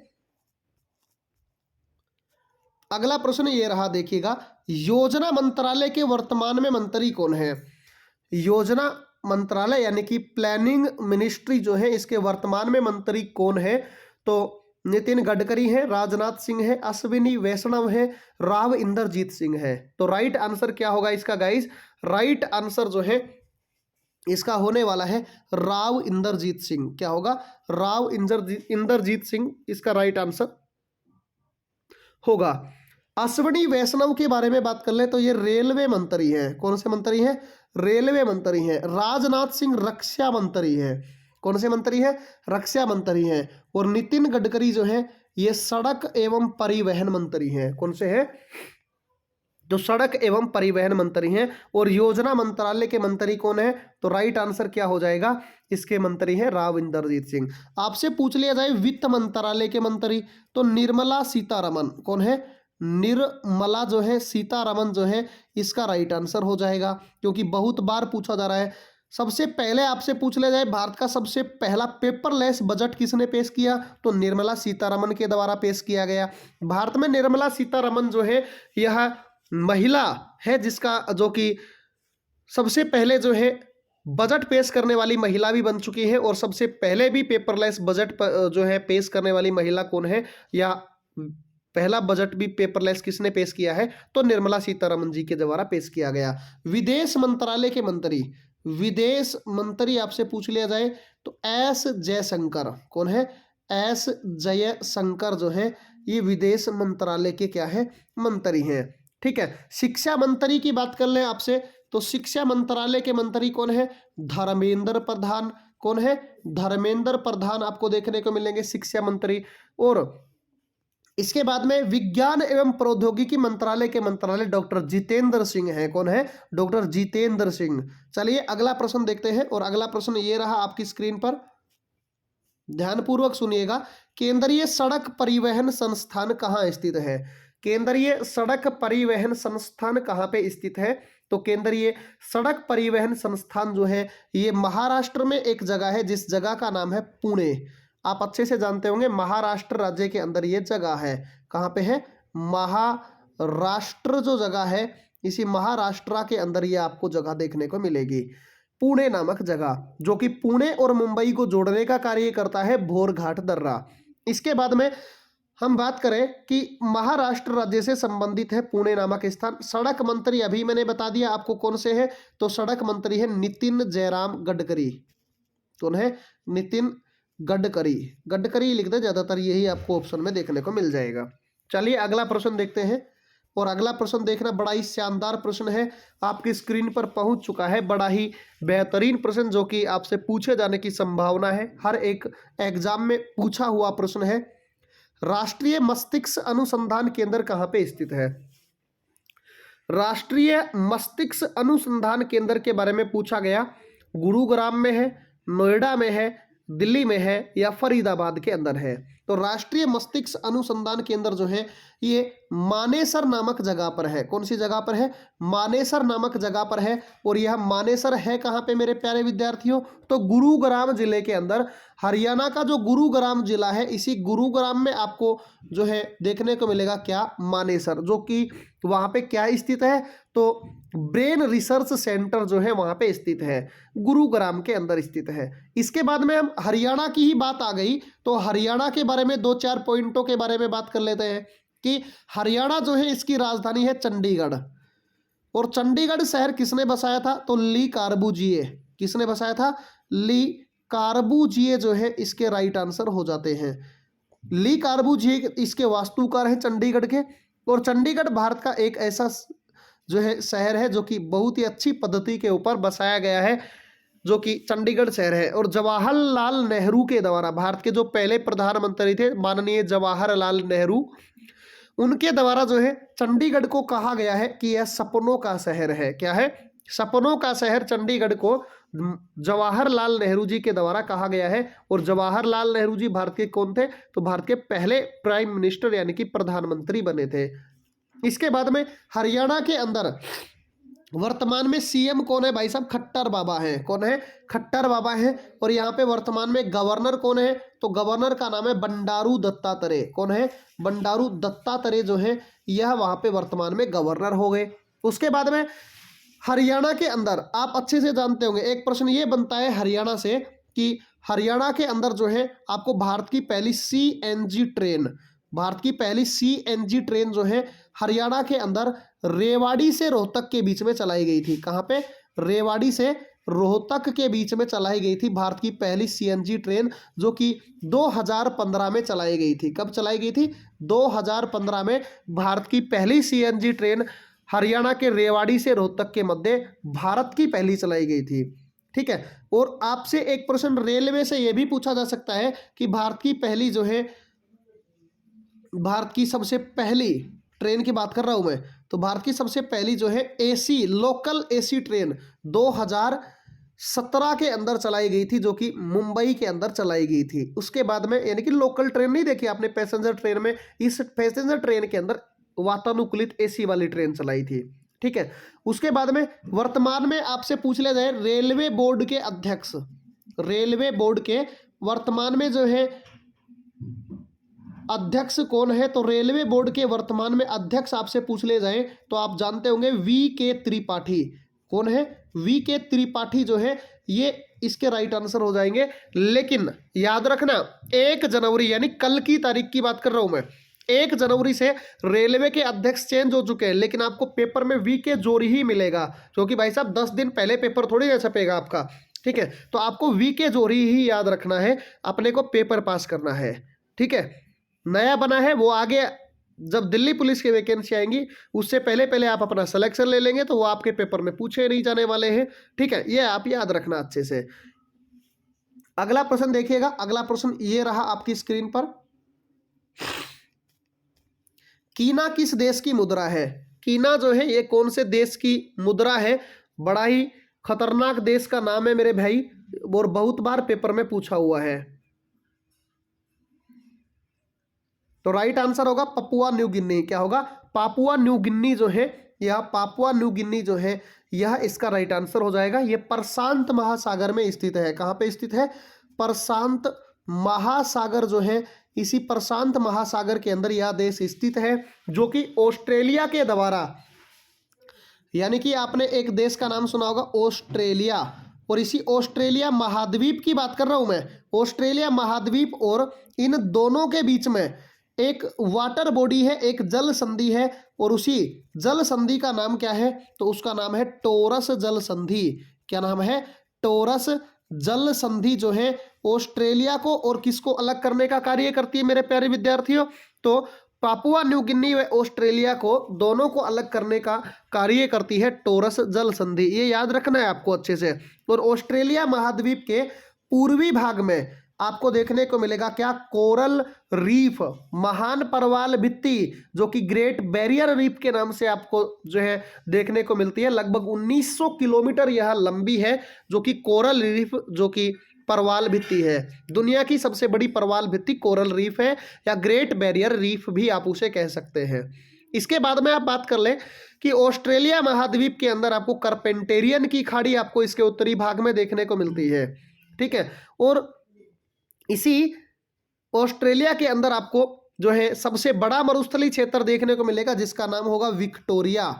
Speaker 1: अगला प्रश्न ये रहा, देखिएगा, योजना मंत्रालय के वर्तमान में मंत्री कौन है? योजना मंत्रालय यानी कि प्लानिंग मिनिस्ट्री जो है इसके वर्तमान में मंत्री कौन है? तो नितिन गडकरी है, राजनाथ सिंह है, अश्विनी वैष्णव है, राव इंद्रजीत सिंह है। तो राइट आंसर क्या होगा इसका गाइस? राइट आंसर जो है इसका होने वाला है राव इंद्रजीत सिंह। क्या होगा? राव इंद्रजीत सिंह इसका राइट आंसर होगा। अश्विनी वैष्णव के बारे में बात कर ले तो ये रेलवे मंत्री है। कौन से मंत्री हैं? रेलवे मंत्री हैं। राजनाथ सिंह रक्षा मंत्री है। कौन से मंत्री है? रक्षा मंत्री हैं। और नितिन गडकरी जो है ये सड़क एवं परिवहन मंत्री हैं। कौन से हैं? जो सड़क एवं परिवहन मंत्री हैं। और योजना मंत्रालय के मंत्री कौन है? तो राइट आंसर क्या हो जाएगा? इसके मंत्री हैं राव इंद्रजीत सिंह। आपसे पूछ लिया जाए वित्त मंत्रालय के मंत्री, तो निर्मला सीतारमन। कौन है? निर्मला जो है सीतारमन जो है इसका राइट आंसर हो जाएगा, क्योंकि बहुत बार पूछा जा रहा है। सबसे पहले आपसे पूछ लिया जाए भारत का सबसे पहला पेपरलेस बजट किसने पेश किया? तो निर्मला सीतारमन के द्वारा पेश किया गया। भारत में निर्मला सीतारमन जो है यह महिला है जिसका जो कि सबसे पहले जो है बजट पेश करने वाली महिला भी बन चुकी है। और सबसे पहले भी पेपरलेस बजट जो है पेश करने वाली महिला कौन है, या पहला बजट भी पेपरलेस किसने पेश किया है? तो निर्मला सीतारमन जी के द्वारा पेश किया गया। विदेश मंत्रालय के मंत्री, विदेश मंत्री आपसे पूछ लिया जाए तो एस जयशंकर। कौन है? एस जयशंकर जो है ये विदेश मंत्रालय के क्या है? मंत्री हैं। ठीक है। शिक्षा मंत्री की बात कर लें आपसे तो शिक्षा मंत्रालय के मंत्री कौन है? धर्मेंद्र प्रधान। कौन है? धर्मेंद्र प्रधान आपको देखने को मिलेंगे शिक्षा मंत्री। और इसके बाद में विज्ञान एवं प्रौद्योगिकी मंत्रालय के मंत्रालय डॉक्टर जितेंद्र सिंह हैं। कौन है? डॉक्टर जितेंद्र सिंह। चलिए अगला प्रश्न देखते हैं। और अगला प्रश्न ये रहा आपकी स्क्रीन पर, ध्यानपूर्वक सुनिएगा। केंद्रीय सड़क परिवहन संस्थान कहाँ स्थित है? केंद्रीय सड़क परिवहन संस्थान कहाँ पे स्थित है? तो केंद्रीय सड़क परिवहन संस्थान जो है ये महाराष्ट्र में एक जगह है जिस जगह का नाम है पुणे। आप अच्छे से जानते होंगे महाराष्ट्र राज्य के अंदर ये जगह है। कहाँ पे है? महाराष्ट्र जो जगह है इसी महाराष्ट्र के अंदर ये आपको जगह देखने को मिलेगी, पुणे नामक जगह, जो कि पुणे और मुंबई को जोड़ने का कार्य करता है भोरघाट दर्रा। इसके बाद में हम बात करें कि महाराष्ट्र राज्य से संबंधित है पुणे नामक स्थान। सड़क मंत्री अभी मैंने बता दिया आपको कौन से है, तो सड़क मंत्री है नितिन जयराम गडकरी। कौन है? नितिन गडकरी। गडकरी लिख दे, ज्यादातर यही आपको ऑप्शन में देखने को मिल जाएगा। चलिए अगला प्रश्न देखते हैं। और अगला प्रश्न देखना, बड़ा ही शानदार प्रश्न है, आपकी स्क्रीन पर पहुंच चुका है। बड़ा ही बेहतरीन प्रश्न जो कि आपसे पूछे जाने की संभावना है, हर एक एग्जाम में पूछा हुआ प्रश्न है। राष्ट्रीय मस्तिष्क अनुसंधान केंद्र कहाँ पे स्थित है? राष्ट्रीय मस्तिष्क अनुसंधान केंद्र के बारे में पूछा गया। गुरुग्राम में है, नोएडा में है, दिल्ली में है, या फरीदाबाद के अंदर है? तो राष्ट्रीय मस्तिष्क अनुसंधान केंद्र जो है ये मानेसर नामक जगह पर है। कौन सी जगह पर है? मानेसर नामक जगह पर है। और यह मानेसर है कहाँ पे मेरे प्यारे विद्यार्थियों? तो गुरुग्राम जिले के अंदर हरियाणा का जो गुरुग्राम जिला है, इसी गुरुग्राम में आपको जो है देखने को मिलेगा क्या, मानेसर, जो कि वहां पे क्या स्थित है, तो ब्रेन रिसर्च सेंटर जो है वहां पे स्थित है, गुरुग्राम के अंदर स्थित है। इसके बाद में हम हरियाणा की ही बात आ गई, तो हरियाणा के बारे में 2-4 पॉइंटों के बारे में बात कर लेते हैं कि हरियाणा जो है इसकी राजधानी है चंडीगढ़। और चंडीगढ़ शहर किसने बसाया था, तो ली कार्बूजिए। किसने बसाया था, ली कार्बूजिए जो है इसके राइट आंसर हो जाते हैं। ली कार्बूजिए इसके वास्तुकार हैं चंडीगढ़ के। और चंडीगढ़ भारत का एक ऐसा जो है शहर है जो कि बहुत ही अच्छी पद्धति के ऊपर बसाया गया है, जो कि चंडीगढ़ शहर है। और जवाहरलाल नेहरू के द्वारा, भारत के जो पहले प्रधानमंत्री थे माननीय जवाहरलाल नेहरू, उनके द्वारा जो है चंडीगढ़ को कहा गया है कि यह सपनों का शहर है। क्या है, सपनों का शहर चंडीगढ़ को जवाहरलाल नेहरू जी के द्वारा कहा गया है। और जवाहरलाल नेहरू जी भारत के कौन थे, तो भारत के पहले प्राइम मिनिस्टर यानी कि प्रधानमंत्री बने थे। इसके बाद में हरियाणा के अंदर वर्तमान में सीएम कौन है भाई साहब, खट्टर बाबा हैं। कौन है, खट्टर बाबा हैं। और यहाँ पे वर्तमान में गवर्नर कौन है, तो गवर्नर का नाम है बंडारू दत्तात्रेय। कौन है, बंडारू दत्तात्रेय जो है यह वहां पे वर्तमान में गवर्नर हो गए। उसके बाद में हरियाणा के अंदर आप अच्छे से जानते होंगे, एक प्रश्न ये बनता है हरियाणा से कि हरियाणा के अंदर जो है आपको भारत की पहली सीएनजी ट्रेन, भारत की पहली सीएनजी ट्रेन जो है हरियाणा के अंदर रेवाड़ी से रोहतक के बीच में चलाई गई थी। कहाँ पे, रेवाड़ी से रोहतक के बीच में चलाई गई थी भारत की पहली सीएनजी ट्रेन, जो कि 2015 में चलाई गई थी। कब चलाई गई थी, 2015 में भारत की पहली सीएनजी ट्रेन हरियाणा के रेवाड़ी से रोहतक के मध्य भारत की पहली चलाई गई थी। ठीक है। और आपसे एक प्रश्न रेलवे से यह भी पूछा जा सकता है कि भारत की पहली जो है, भारत की सबसे पहली ट्रेन की बात कर रहा हूं मैं, तो भारत की सबसे पहली जो है एसी, लोकल एसी ट्रेन 2017 के अंदर चलाई गई थी, जो कि मुंबई के अंदर चलाई गई थी। उसके बाद में यानी कि लोकल ट्रेन नहीं देखी आपने पैसेंजर ट्रेन में, इस पैसेंजर ट्रेन के अंदर वातानुकूलित एसी वाली ट्रेन चलाई थी। ठीक है। उसके बाद में वर्तमान में आपसे पूछ लिया जाए रेलवे बोर्ड के अध्यक्ष, रेलवे बोर्ड के वर्तमान में जो है अध्यक्ष कौन है, तो रेलवे बोर्ड के वर्तमान में अध्यक्ष आपसे पूछ ले जाए तो आप जानते होंगे वी.के. त्रिपाठी। कौन है, वी.के. त्रिपाठी जो है ये इसके राइट आंसर हो जाएंगे। लेकिन याद रखना 1 जनवरी यानी कल की तारीख की बात कर रहा हूं मैं, 1 जनवरी से रेलवे के अध्यक्ष चेंज हो चुके हैं, लेकिन आपको पेपर में वी.के. जोरी ही मिलेगा, क्योंकि भाई साहब 10 दिन पहले पेपर थोड़ी ना छपेगा आपका। ठीक है। तो आपको वी.के. जोरी ही याद रखना है, अपने को पेपर पास करना है। ठीक है। नया बना है वो आगे जब दिल्ली पुलिस की वैकेंसी आएंगी उससे पहले पहले आप अपना सिलेक्शन ले लेंगे, तो वो आपके पेपर में पूछे नहीं जाने वाले हैं। ठीक है, ये आप याद रखना अच्छे से। अगला प्रश्न देखिएगा, अगला प्रश्न ये रहा आपकी स्क्रीन पर। कीना किस देश की मुद्रा है, कीना जो है ये कौन से देश की मुद्रा है, बड़ा ही खतरनाक देश का नाम है मेरे भाई, और बहुत बार पेपर में पूछा हुआ है। तो राइट आंसर होगा पपुआ न्यू गिनी। क्या होगा, पापुआ न्यू गिनी जो है, यह पापुआ न्यू गिनी जो है यह इसका राइट आंसर हो जाएगा। यह प्रशांत महासागर में स्थित है। कहां पे स्थित है, प्रशांत महासागर जो है, इसी प्रशांत महासागर के अंदर यह देश स्थित है, जो कि ऑस्ट्रेलिया के द्वारा, यानी कि आपने एक देश का नाम सुना होगा ऑस्ट्रेलिया, और इसी ऑस्ट्रेलिया महाद्वीप की बात कर रहा हूं मैं। ऑस्ट्रेलिया महाद्वीप और इन दोनों के बीच में एक वाटर बॉडी है, एक जल संधि है, और उसी जल संधि का नाम क्या है, तो उसका नाम है टोरस जल संधि। क्या नाम है, टोरस जल संधि जो है ऑस्ट्रेलिया को और किसको अलग करने का कार्य करती है मेरे प्यारे विद्यार्थियों, तो पापुआ न्यू गिनी व ऑस्ट्रेलिया को दोनों को अलग करने का कार्य करती है टोरस जल संधि। ये याद रखना है आपको अच्छे से। और ऑस्ट्रेलिया महाद्वीप के पूर्वी भाग में आपको देखने को मिलेगा क्या, कोरल रीफ, महान परवाल भित्ति, जो कि ग्रेट बैरियर रीफ के नाम से आपको जो है देखने को मिलती है। लगभग 1900 किलोमीटर यह लंबी है, जो कि कोरल रीफ, जो कि परवाल भित्ति है। दुनिया की सबसे बड़ी परवाल भित्ति कोरल रीफ है, या ग्रेट बैरियर रीफ भी आप उसे कह सकते हैं। इसके बाद में आप बात कर ले कि ऑस्ट्रेलिया महाद्वीप के अंदर आपको कार्पेंटेरियन की खाड़ी आपको इसके उत्तरी भाग में देखने को मिलती है। ठीक है। और इसी ऑस्ट्रेलिया के अंदर आपको जो है सबसे बड़ा मरुस्थलीय क्षेत्र देखने को मिलेगा, जिसका नाम होगा विक्टोरिया।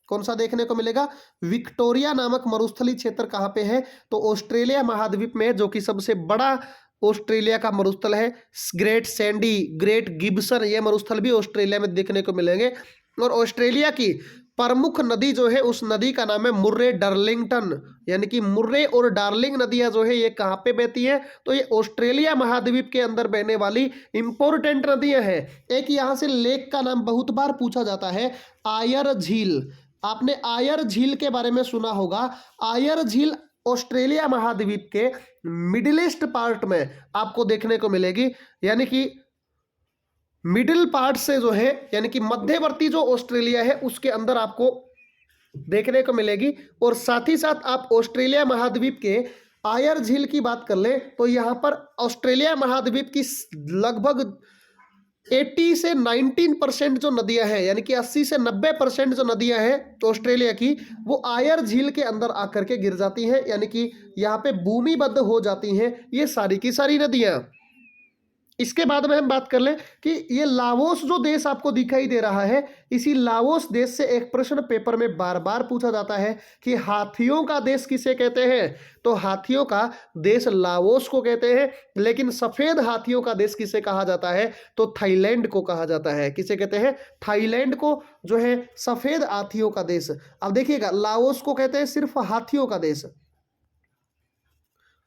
Speaker 1: कौन सा देखने को मिलेगा? विक्टोरिया नामक मरुस्थलीय क्षेत्र कहाँ पे है? तो ऑस्ट्रेलिया महाद्वीप में है, जो कि सबसे बड़ा ऑस्ट्रेलिया का मरुस्थल है। ग्रेट सैंडी, ग्रेट गिब्सन, ये मरुस्थल भी ऑस्ट्रेलिया में देखने को मिलेंगे। और ऑस्ट्रेलिया की प्रमुख नदी जो है, उस नदी का नाम है मुर्रे डार्लिंगटन, यानी कि मुर्रे और डार्लिंग नदियां जो है ये कहाँ पे बहती है? तो ये ऑस्ट्रेलिया महाद्वीप के अंदर बहने वाली इंपॉर्टेंट नदियां हैं। एक यहाँ से लेक का नाम बहुत बार पूछा जाता है, आयर झील। आपने आयर झील के बारे में सुना होगा। आयर झील ऑस्ट्रेलिया महाद्वीप के मिडिलेस्ट पार्ट में आपको देखने को मिलेगी, यानी कि मिडिल पार्ट से जो है, यानी कि मध्यवर्ती जो ऑस्ट्रेलिया है उसके अंदर आपको देखने को मिलेगी। और साथ ही साथ आप ऑस्ट्रेलिया महाद्वीप के आयर झील की बात कर ले तो यहाँ पर ऑस्ट्रेलिया महाद्वीप की लगभग 80 से 19% जो नदियां हैं, यानी कि 80 से 90% जो नदियां हैं तो ऑस्ट्रेलिया की, वो आयर झील के अंदर आकर के गिर जाती हैं, यानी कि यहाँ पे भूमिबद्ध हो जाती हैं ये सारी की सारी नदियां। इसके बाद में हम बात कर लें कि ये लाओस जो देश आपको दिखाई दे रहा है, इसी लाओस देश से एक प्रश्न पेपर में बार बार पूछा जाता है कि हाथियों का देश किसे कहते हैं? तो हाथियों का देश लाओस को कहते हैं। लेकिन सफेद हाथियों का देश किसे कहा जाता है? तो थाईलैंड को कहा जाता है। किसे कहते हैं? थाईलैंड को जो है सफेद हाथियों का देश। अब देखिएगा, लाओस को कहते हैं सिर्फ हाथियों का देश,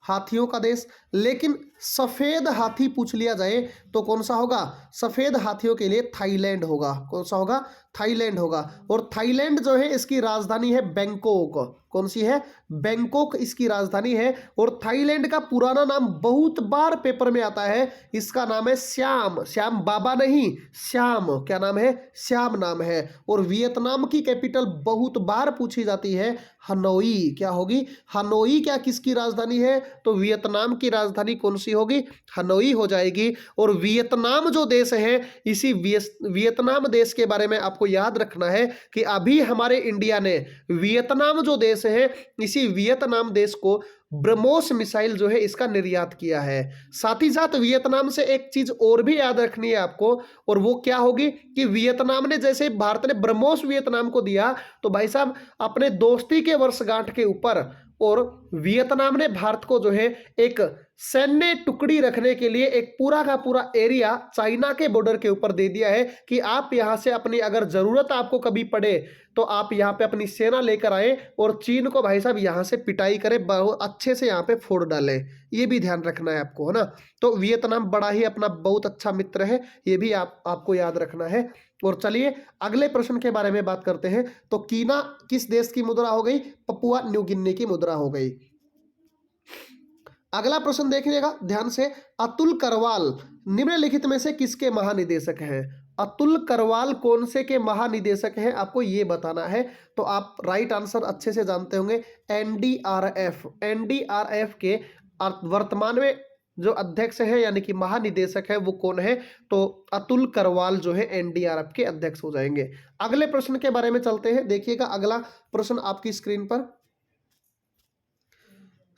Speaker 1: हाथियों का देश। लेकिन सफेद हाथी पूछ लिया जाए तो कौन सा होगा? सफेद हाथियों के लिए थाईलैंड होगा। कौन सा होगा? थाईलैंड होगा। और थाईलैंड जो है इसकी राजधानी है बैंकॉक। कौन सी है? बैंकॉक इसकी राजधानी है। और थाईलैंड का पुराना नाम बहुत बार पेपर में आता है, इसका नाम है श्याम। श्याम बाबा नहीं, श्याम। क्या नाम है? श्याम नाम है। और वियतनाम की कैपिटल बहुत बार पूछी जाती है, हनोई। क्या होगी? हनोई। क्या किसकी राजधानी है? तो वियतनाम की राजधानी कौन सी होगी? हनोई हो जाएगी। और वियतनाम जो देश है, इसी वियतनाम देश के बारे में आपको याद रखना है कि अभी हमारे इंडिया ने वियतनाम जो देश है, इसी वियतनाम देश को ब्रह्मोस मिसाइल जो है इसका निर्यात किया है। साथ ही साथ वियतनाम से एक चीज और भी याद रखनी है आपको, और वो क्या होगी कि वियतनाम ने, जैसे भारत ने ब्रह्मोस वियतनाम को दिया, तो भाई साहब अपने दोस्ती के वर्षगांठ के ऊपर और वियतनाम ने भारत को जो है एक सैन्य टुकड़ी रखने के लिए एक पूरा का पूरा एरिया चाइना के बॉर्डर के ऊपर दे दिया है कि आप यहां से अपनी अगर जरूरत आपको कभी पड़े तो आप यहां पे अपनी सेना लेकर आए और चीन को भाई साहब यहां से पिटाई करें, बहुत अच्छे से यहां पे फोड़ डालें। ये भी ध्यान रखना है आपको, है ना। तो वियतनाम बड़ा ही अपना बहुत अच्छा मित्र है, ये भी आपको याद रखना है। और चलिए अगले प्रश्न के बारे में बात करते हैं। तो कीना किस देश की मुद्रा हो गई? पपुआ न्यू गिनी की मुद्रा हो गई। अगला प्रश्न देखिएगा ध्यान से। अतुल करवाल निम्नलिखित में से किसके महानिदेशक हैं? अतुल करवाल कौन से के महानिदेशक हैं, आपको ये बताना है। तो आप राइट आंसर अच्छे से जानते होंगे, एनडीआरएफ। एनडीआरएफ के वर्तमान में जो अध्यक्ष है यानी कि महानिदेशक है वो कौन है? तो अतुल करवाल जो है एनडीआरएफ के अध्यक्ष हो जाएंगे। अगले प्रश्न के बारे में चलते हैं। देखिएगा अगला प्रश्न आपकी स्क्रीन पर।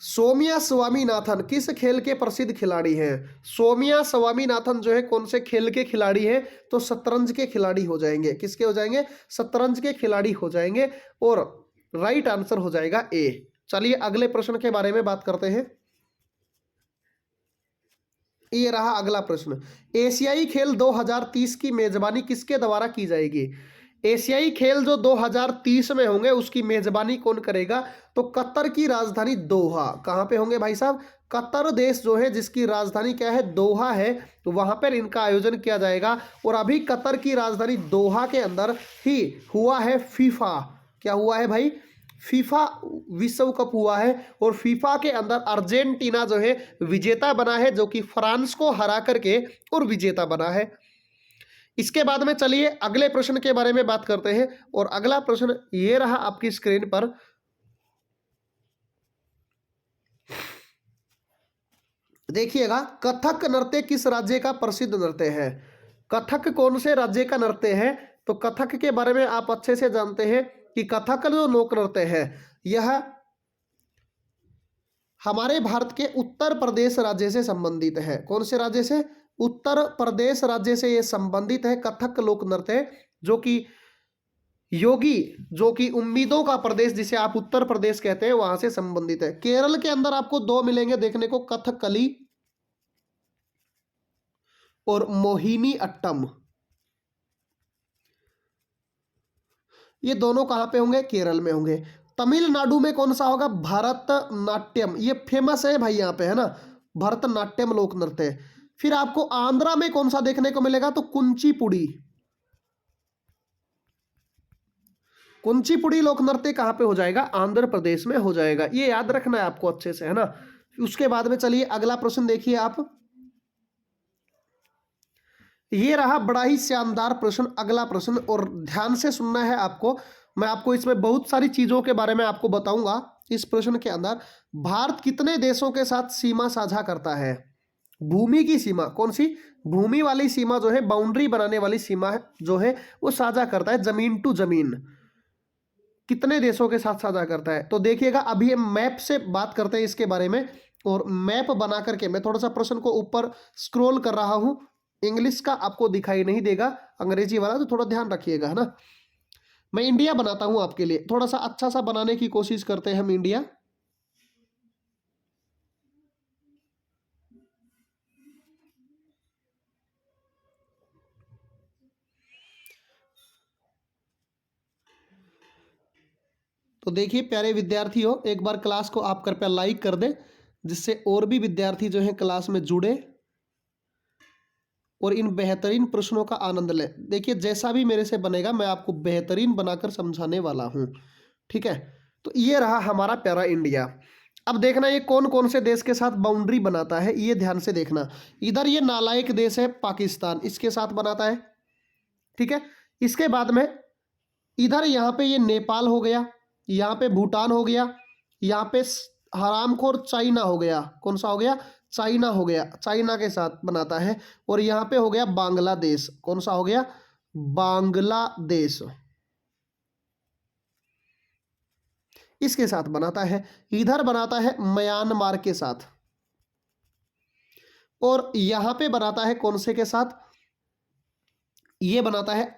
Speaker 1: सौम्या स्वामीनाथन किस खेल के प्रसिद्ध खिलाड़ी हैं? सौम्या स्वामीनाथन जो है कौन से खेल के खिलाड़ी हैं? तो शतरंज के खिलाड़ी हो जाएंगे। किसके हो जाएंगे? शतरंज के खिलाड़ी हो जाएंगे। और राइट आंसर हो जाएगा ए। चलिए अगले प्रश्न के बारे में बात करते हैं। ये रहा अगला प्रश्न। एशियाई खेल 2030 की मेजबानी किसके द्वारा की जाएगी? एशियाई खेल जो 2030 में होंगे उसकी मेजबानी कौन करेगा? तो कतर की राजधानी दोहा। कहां पे होंगे भाई साहब? कतर देश जो है जिसकी राजधानी क्या है? दोहा है, तो वहां पर इनका आयोजन किया जाएगा। और अभी कतर की राजधानी दोहा के अंदर ही हुआ है फीफा। क्या हुआ है भाई? फीफा विश्व कप हुआ है। और फीफा के अंदर अर्जेंटीना जो है विजेता बना है, जो कि फ्रांस को हरा करके और विजेता बना है। इसके बाद में चलिए अगले प्रश्न के बारे में बात करते हैं। और अगला प्रश्न ये रहा आपकी स्क्रीन पर। देखिएगा, कथक नृत्य किस राज्य का प्रसिद्ध नृत्य है? कथक कौन से राज्य का नृत्य है? तो कथक के बारे में आप अच्छे से जानते हैं कि कथक जो लोक नृत्य है यह हमारे भारत के उत्तर प्रदेश राज्य से संबंधित है। कौन से राज्य से? उत्तर प्रदेश राज्य से ये संबंधित है। कथक लोक नृत्य जो कि योगी, जो कि उम्मीदों का प्रदेश जिसे आप उत्तर प्रदेश कहते हैं, वहां से संबंधित है। केरल के अंदर आपको दो मिलेंगे देखने को, कथकली और मोहिनी अट्टम। ये दोनों कहां पे होंगे? केरल में होंगे। तमिलनाडु में कौन सा होगा? भरतनाट्यम। ये फेमस है भाई यहाँ पे, है ना, भरतनाट्यम लोक नृत्य। फिर आपको आंध्रा में कौन सा देखने को मिलेगा? तो कुंचिपुड़ी। कुंचिपुड़ी लोक नृत्य कहां पे हो जाएगा? आंध्र प्रदेश में हो जाएगा। ये याद रखना है आपको अच्छे से, है ना। उसके बाद में चलिए अगला प्रश्न देखिए आप। ये रहा बड़ा ही शानदार प्रश्न, अगला प्रश्न, और ध्यान से सुनना है आपको। मैं आपको इसमें बहुत सारी चीजों के बारे में आपको बताऊंगा। इस प्रश्न के अंदर भारत कितने देशों के साथ सीमा साझा करता है? भूमि की सीमा, कौन सी? भूमि वाली सीमा जो है, बाउंड्री बनाने वाली सीमा है जो है, वो साझा करता है। जमीन टू जमीन कितने देशों के साथ साझा करता है? तो देखिएगा, अभी हम मैप से बात करते हैं इसके बारे में। और मैप बना करके मैं थोड़ा सा प्रश्न को ऊपर स्क्रॉल कर रहा हूं। इंग्लिश का आपको दिखाई नहीं देगा, अंग्रेजी वाला, तो थोड़ा ध्यान रखिएगा, है ना। मैं इंडिया बनाता हूं आपके लिए, थोड़ा सा अच्छा सा बनाने की कोशिश करते हैं हम इंडिया। तो देखिए प्यारे विद्यार्थियों, एक बार क्लास को आप कृपया लाइक कर दें, जिससे और भी विद्यार्थी जो हैं क्लास में जुड़े और इन बेहतरीन प्रश्नों का आनंद लें। देखिए जैसा भी मेरे से बनेगा मैं आपको बेहतरीन बनाकर समझाने वाला हूं, ठीक है। तो ये रहा हमारा प्यारा इंडिया। अब देखना ये कौन कौन से देश के साथ बाउंड्री बनाता है, ये ध्यान से देखना। इधर ये नालायक देश है पाकिस्तान, इसके साथ बनाता है, ठीक है। इसके बाद में इधर यहाँ पे ये नेपाल हो गया, यहाँ पे भूटान हो गया, यहाँ पे हरामखोर चाइना हो गया। कौन सा हो गया? चाइना हो गया, चाइना के साथ बनाता है। और यहाँ पे हो गया बांग्लादेश। कौन सा हो गया? बांग्लादेश, इसके साथ बनाता है। इधर बनाता है म्यांमार के साथ, और यहां पे बनाता है कौन से के साथ? ये बनाता है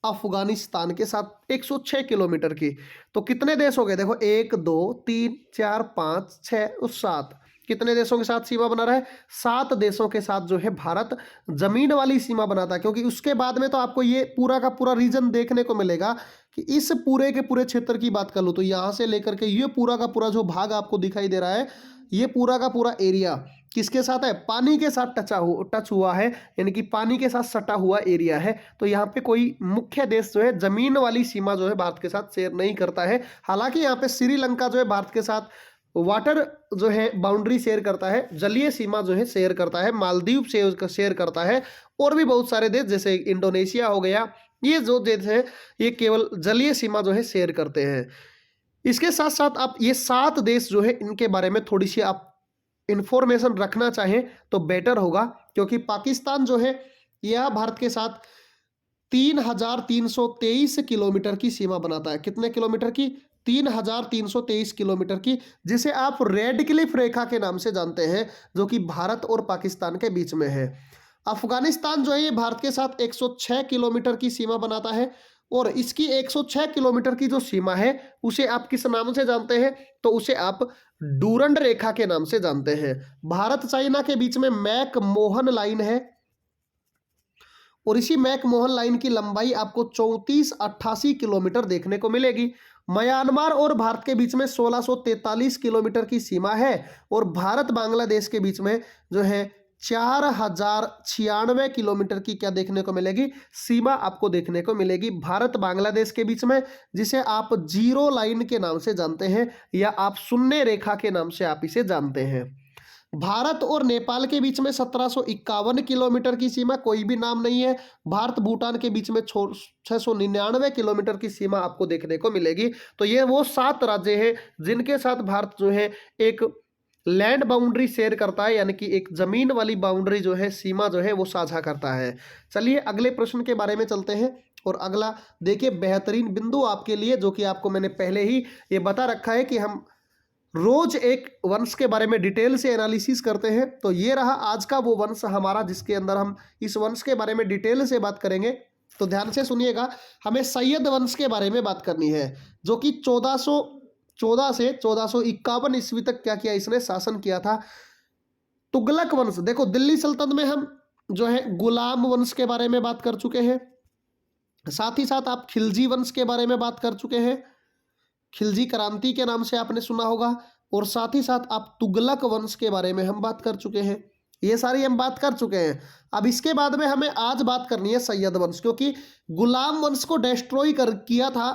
Speaker 1: अफगानिस्तान के साथ 106 किलोमीटर की। तो कितने देश हो गए? देखो 1 2 3 4 5 6 और 7, कितने देशों के साथ सीमा बना रहा है? 7 देशों के साथ जो है भारत जमीन वाली सीमा बनाता है। क्योंकि उसके बाद में तो आपको ये पूरा का पूरा रीजन देखने को मिलेगा कि इस पूरे के पूरे क्षेत्र की बात कर लो तो यहां से लेकर के ये पूरा का पूरा जो भाग आपको दिखाई दे रहा है, ये पूरा का पूरा एरिया किसके साथ है? पानी के साथ टच हुआ है, यानी कि पानी के साथ सटा हुआ एरिया है। तो यहाँ पे कोई मुख्य देश जो है जमीन वाली सीमा जो है भारत के साथ शेयर नहीं करता है। हालांकि यहाँ पे श्रीलंका जो है भारत के साथ वाटर जो है बाउंड्री शेयर करता है, जलीय सीमा जो है शेयर करता है, मालदीव से शेयर करता है, और भी बहुत सारे देश जैसे इंडोनेशिया हो गया, ये जो देश है ये केवल जलीय सीमा जो है शेयर करते हैं। इसके साथ साथ आप ये 7 देश जो है इनके बारे में थोड़ी सी आप इंफॉर्मेशन रखना चाहें तो बेटर होगा। क्योंकि पाकिस्तान जो है यह भारत के साथ 3323 किलोमीटर की सीमा बनाता है। कितने किलोमीटर की? 3323 किलोमीटर की, जिसे आप रेड क्लिफ रेखा के नाम से जानते हैं, जो कि भारत और पाकिस्तान के बीच में है। अफगानिस्तान जो है ये भारत के साथ 106 किलोमीटर की सीमा बनाता है। और इसकी 106 किलोमीटर की जो सीमा है उसे आप किस नाम से जानते हैं? तो उसे आप डूरंड रेखा के नाम से जानते हैं। भारत चाइना के बीच में मैक मोहन लाइन है, और इसी मैक मोहन लाइन की लंबाई आपको 3488 किलोमीटर देखने को मिलेगी। म्यांमार और भारत के बीच में 1643 किलोमीटर की सीमा है, और भारत बांग्लादेश के बीच में जो है 4096 किलोमीटर की क्या देखने को मिलेगी? सीमा आपको देखने को मिलेगी भारत बांग्लादेश के बीच में, जिसे आप जीरो लाइन के नाम से जानते हैं, या आप शून्य रेखा के नाम से आप इसे जानते हैं। भारत और नेपाल के बीच में 1751 किलोमीटर की सीमा, कोई भी नाम नहीं है। भारत भूटान के बीच में 699 किलोमीटर की सीमा आपको देखने को मिलेगी। तो ये वो 7 राज्य हैं जिनके साथ भारत जो है एक लैंड बाउंड्री शेयर करता है, यानी कि एक जमीन वाली बाउंड्री जो है, सीमा जो है वो साझा करता है। चलिए अगले प्रश्न के बारे में चलते हैं। और अगला देखिए बेहतरीन बिंदु आपके लिए, जो कि आपको मैंने पहले ही ये बता रखा है कि हम रोज एक वंश के बारे में डिटेल से एनालिसिस करते हैं। तो ये रहा आज का वो वंश हमारा, जिसके अंदर हम इस वंश के बारे में डिटेल से बात करेंगे। तो ध्यान से सुनिएगा, हमें सैयद वंश के बारे में बात करनी है, जो कि 1414 से 1451 ईस्वी तक क्या किया, इसने शासन किया था। तुगलक वंश, देखो दिल्ली सल्तनत में हम जो है गुलाम वंश के बारे में बात कर चुके हैं, साथ ही साथ आप खिलजी वंश के बारे में बात कर चुके हैं, खिलजी क्रांति के नाम से आपने सुना होगा, और साथ ही साथ आप तुगलक वंश के बारे में हम बात कर चुके हैं। ये सारी हम बात कर चुके हैं। अब इसके बाद में हमें आज बात करनी है सैयद वंश, क्योंकि गुलाम वंश को डिस्ट्रॉय कर किया था,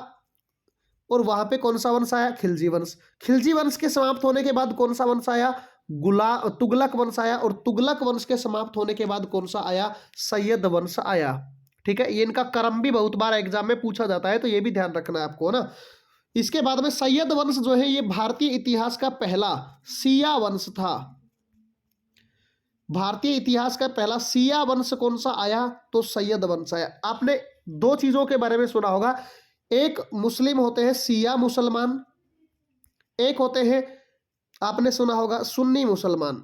Speaker 1: और वहां पे कौन सा वंश आया, खिलजी वंश। खिलजी वंश के समाप्त होने के बाद कौन सा वंश आया, तुगलक वंश आया, और तुगलक वंश के समाप्त होने के बाद कौन सा आया, सैयद वंश आया। ठीक है, ये इनका क्रम भी बहुत बार एग्जाम में पूछा जाता है, तो ये भी ध्यान रखना है आपको ना। इसके बाद में सैयद वंश जो है ये भारतीय इतिहास का पहला शिया वंश था। भारतीय इतिहास का पहला शिया वंश कौन सा आया, तो सैयद वंश आया। आपने दो चीजों के बारे में सुना होगा, एक मुस्लिम होते हैं शिया मुसलमान, एक होते हैं आपने सुना होगा सुन्नी मुसलमान।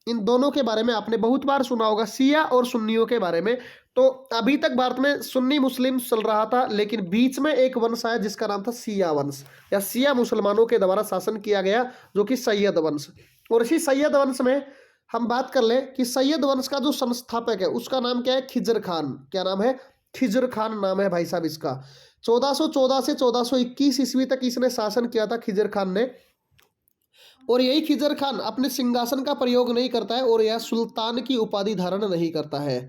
Speaker 1: इन दोनों के बारे में आपने बहुत बार सुना होगा, शिया और सुन्नियों के बारे में। तो अभी तक भारत में सुन्नी मुस्लिम चल रहा था, लेकिन बीच में एक वंश आया जिसका नाम था शिया वंश, या शिया मुसलमानों के द्वारा शासन किया गया, जो कि सैयद वंश। और इसी सैयद वंश में हम बात कर ले कि सैयद वंश का जो संस्थापक है उसका नाम क्या है, खिजर खान। क्या नाम है, खिजर खान नाम है भाई साहब इसका। 1414 से 1421 ईस्वी तक इसने शासन किया था खिजर खान ने। और यही खिजर खान अपने सिंहासन का प्रयोग नहीं करता है, और यह सुल्तान की उपाधि धारण नहीं करता है।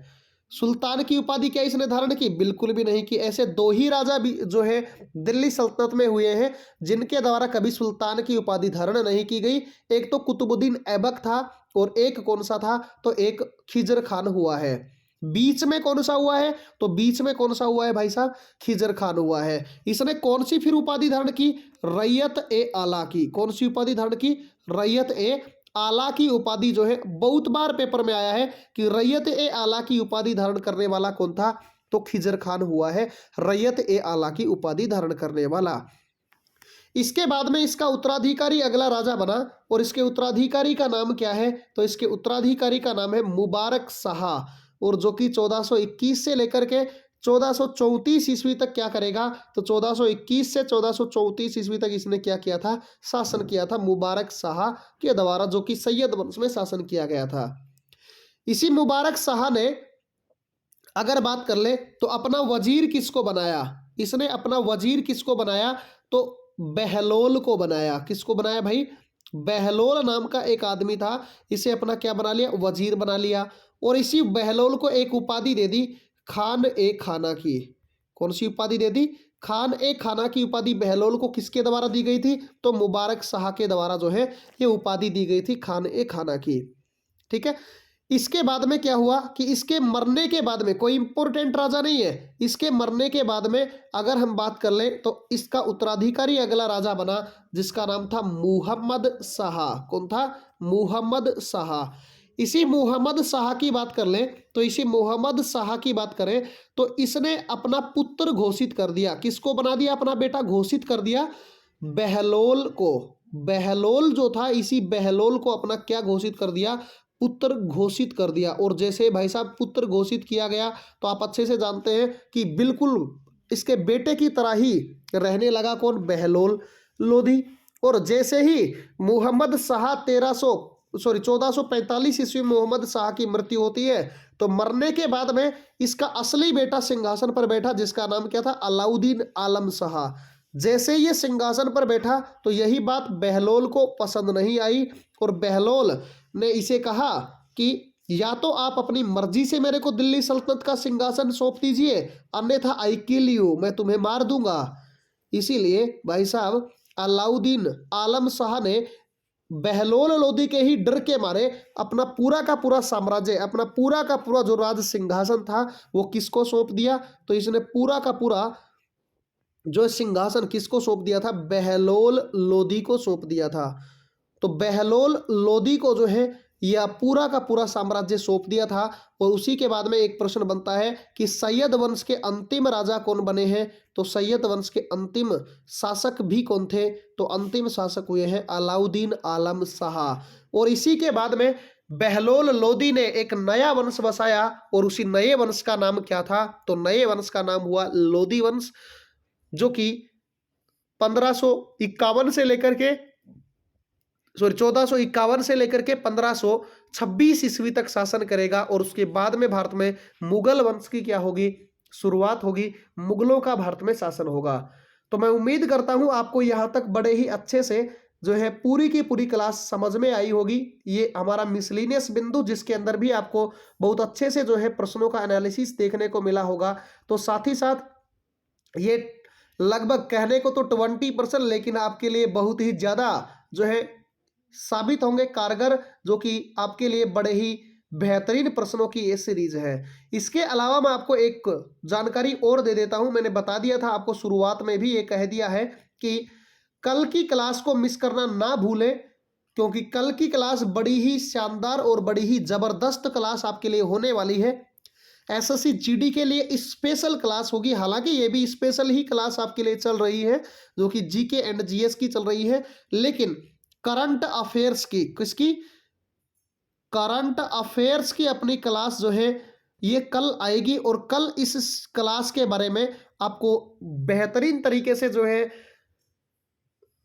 Speaker 1: सुल्तान की उपाधि क्या इसने धारण की, बिल्कुल भी नहीं की। ऐसे दो ही राजा भी जो है दिल्ली सल्तनत में हुए हैं जिनके द्वारा कभी सुल्तान की उपाधि धारण नहीं की गई। एक तो कुतुबुद्दीन ऐबक था, और एक कौन सा था, तो एक खिजर खान हुआ है। बीच में कौन सा हुआ है, तो बीच में कौन सा हुआ है भाई साहब, खिजर खान हुआ है। इसने कौन सी फिर उपाधि धारण की, रैयत ए आला की। कौन सी उपाधि धारण की, रैयत ए आला की उपाधि जो है बहुत बार पेपर में आया है कि रैयत ए आला की उपाधि धारण करने वाला कौन था, तो खिजर खान हुआ है रैयत ए आला की उपाधि धारण करने वाला। इसके बाद में इसका उत्तराधिकारी अगला राजा बना, और इसके उत्तराधिकारी का नाम क्या है, तो इसके उत्तराधिकारी का नाम है मुबारक शाह, और जो कि 1421 से लेकर के 1434 ईस्वी तक क्या करेगा, तो 1421 से 1434 ईस्वी तक इसने क्या किया था, शासन किया था मुबारक शाह के द्वारा, जो कि सैयद वंश में शासन किया गया था। इसी मुबारक शाह ने अगर बात कर ले तो अपना वजीर किसको बनाया, इसने अपना वजीर किसको बनाया, तो बहलोल को बनाया। किसको बनाया भाई, बहलोल नाम का एक आदमी था, इसे अपना क्या बना लिया, वजीर बना लिया। और इसी बहलोल को एक उपाधि दे दी, खान ए खाना की। कौन सी उपाधि दे दी, खान ए खाना की उपाधि बहलोल को किसके द्वारा दी गई थी, तो मुबारक शाह के द्वारा जो है ये उपाधि दी गई थी, खान ए खाना की। ठीक है, इसके बाद में क्या हुआ कि इसके मरने के बाद में, कोई इंपॉर्टेंट राजा नहीं है, इसके मरने के बाद में अगर हम बात कर लें तो इसका उत्तराधिकारी अगला राजा बना जिसका नाम था मुहम्मद शाह। कौन था, मुहम्मद शाह। इसी मुहम्मद शाह की बात कर लें तो इसी मुहम्मद शाह की बात करें तो इसने अपना पुत्र घोषित कर दिया। किसको बना दिया, अपना बेटा घोषित कर दिया, बहलोल को। बहलोल जो था, इसी बहलोल को अपना क्या घोषित कर दिया, पुत्र घोषित कर दिया। और जैसे भाई साहब पुत्र घोषित किया गया तो आप अच्छे से जानते हैं कि बिल्कुल इसके बेटे की तरह ही रहने लगा कौन, बहलोल लोधी। और जैसे ही मुहम्मद शाह 1445 ईस्वी में मुहम्मद शाह की मृत्यु होती है तो मरने के बाद में इसका असली बेटा सिंहासन पर बैठा जिसका नाम क्या था, अलाउद्दीन आलम शाह। जैसे ये सिंहासन पर बैठा तो यही बात बहलोल को पसंद नहीं आई, और बहलोल ने इसे कहा कि या तो आप अपनी मर्जी से मेरे को दिल्ली सल्तनत का सिंहासन सौंप दीजिए, अन्यथा आई किल यू, मैं तुम्हें मार दूंगा। इसीलिए भाई साहब अलाउद्दीन आलम शाह ने बहलोल लोधी के ही डर के मारे अपना पूरा का पूरा साम्राज्य, अपना पूरा का पूरा जो राज सिंहासन था वो किसको सौंप दिया, तो इसने पूरा का पूरा जो सिंहासन किसको सौंप दिया था, बहलोल लोधी को सौंप दिया था। तो बहलोल लोधी को जो है यह पूरा का पूरा साम्राज्य सौंप दिया था। और उसी के बाद में एक प्रश्न बनता है कि सैयद वंश के अंतिम राजा कौन बने हैं? तो सैयद वंश के अंतिम शासक भी कौन थे? तो अंतिम शासक हुए हैं अलाउद्दीन आलम शाह। और इसी के बाद में बहलोल लोदी ने एक नया वंश बसाया और उसी नए वंश का नाम क्या था? तो नए वंश का नाम हुआ लोदी वंश, जो कि 1551 से लेकर के 1451 से लेकर के 1526 ईस्वी तक शासन करेगा। और उसके बाद में भारत में मुगल वंश की क्या होगी? शुरुआत होगी। मुगलों का भारत में शासन होगा। तो मैं उम्मीद करता हूं आपको यहां तक बड़े ही अच्छे से जो है पूरी की पूरी क्लास समझ में आई होगी। ये हमारा मिसलिनियस बिंदु, जिसके अंदर भी आपको बहुत अच्छे से जो है प्रश्नों का एनालिसिस देखने को मिला होगा। तो साथ ही साथ ये लगभग कहने को तो 20%, लेकिन आपके लिए बहुत ही ज्यादा जो है साबित होंगे कारगर, जो कि आपके लिए बड़े ही बेहतरीन प्रश्नों की ये सीरीज है। इसके अलावा मैं आपको एक जानकारी और दे देता हूं। मैंने बता दिया था आपको शुरुआत में भी, ये कह दिया है कि कल की क्लास को मिस करना ना भूलें, क्योंकि कल की क्लास बड़ी ही शानदार और बड़ी ही जबरदस्त क्लास आपके लिए होने वाली है। एसएससी जीडी के लिए स्पेशल क्लास होगी। हालांकि ये भी स्पेशल ही क्लास आपके लिए चल रही है, जो कि जीके एंड जीएस की चल रही है, लेकिन करंट अफेयर्स की, किसकी? करंट अफेयर्स की अपनी क्लास जो है ये कल आएगी। और कल इस क्लास के बारे में आपको बेहतरीन तरीके से जो है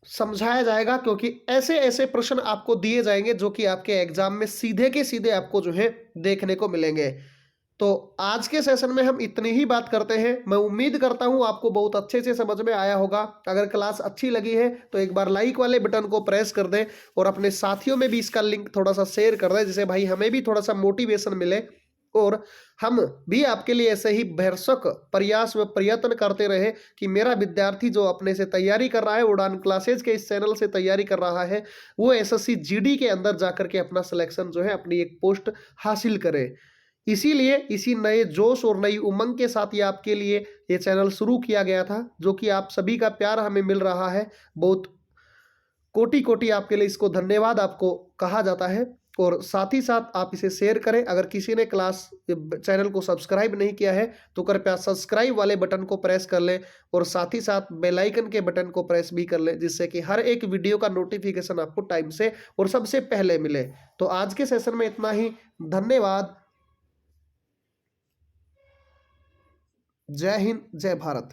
Speaker 1: समझाया जाएगा, क्योंकि ऐसे ऐसे प्रश्न आपको दिए जाएंगे जो कि आपके एग्जाम में सीधे के सीधे आपको जो है देखने को मिलेंगे। तो आज के सेशन में हम इतनी ही बात करते हैं। मैं उम्मीद करता हूं आपको बहुत अच्छे से समझ में आया होगा। अगर क्लास अच्छी लगी है तो एक बार लाइक वाले बटन को प्रेस कर दें और अपने साथियों में भी इसका लिंक थोड़ा सा शेयर कर दें, जिससे भाई हमें भी थोड़ा सा मोटिवेशन मिले और हम भी आपके लिए ऐसे ही भरसक प्रयास व प्रयत्न करते रहे कि मेरा विद्यार्थी जो अपने से तैयारी कर रहा है, उड़ान क्लासेज के इस चैनल से तैयारी कर रहा है, वो एसएससी जीडी के अंदर जाकर के अपना सिलेक्शन जो है अपनी एक पोस्ट हासिल करे। इसीलिए इसी नए जोश और नई उमंग के साथ ये आपके लिए ये चैनल शुरू किया गया था, जो कि आप सभी का प्यार हमें मिल रहा है। बहुत कोटि कोटि आपके लिए इसको धन्यवाद आपको कहा जाता है। और साथ ही साथ आप इसे शेयर करें। अगर किसी ने क्लास चैनल को सब्सक्राइब नहीं किया है तो कृपया सब्सक्राइब वाले बटन को प्रेस कर लें और साथ ही साथ बेल आइकन के बटन को प्रेस भी कर लें, जिससे कि हर एक वीडियो का नोटिफिकेशन आपको टाइम से और सबसे पहले मिले। तो आज के सेशन में इतना ही। धन्यवाद। जय हिंद, जय भारत।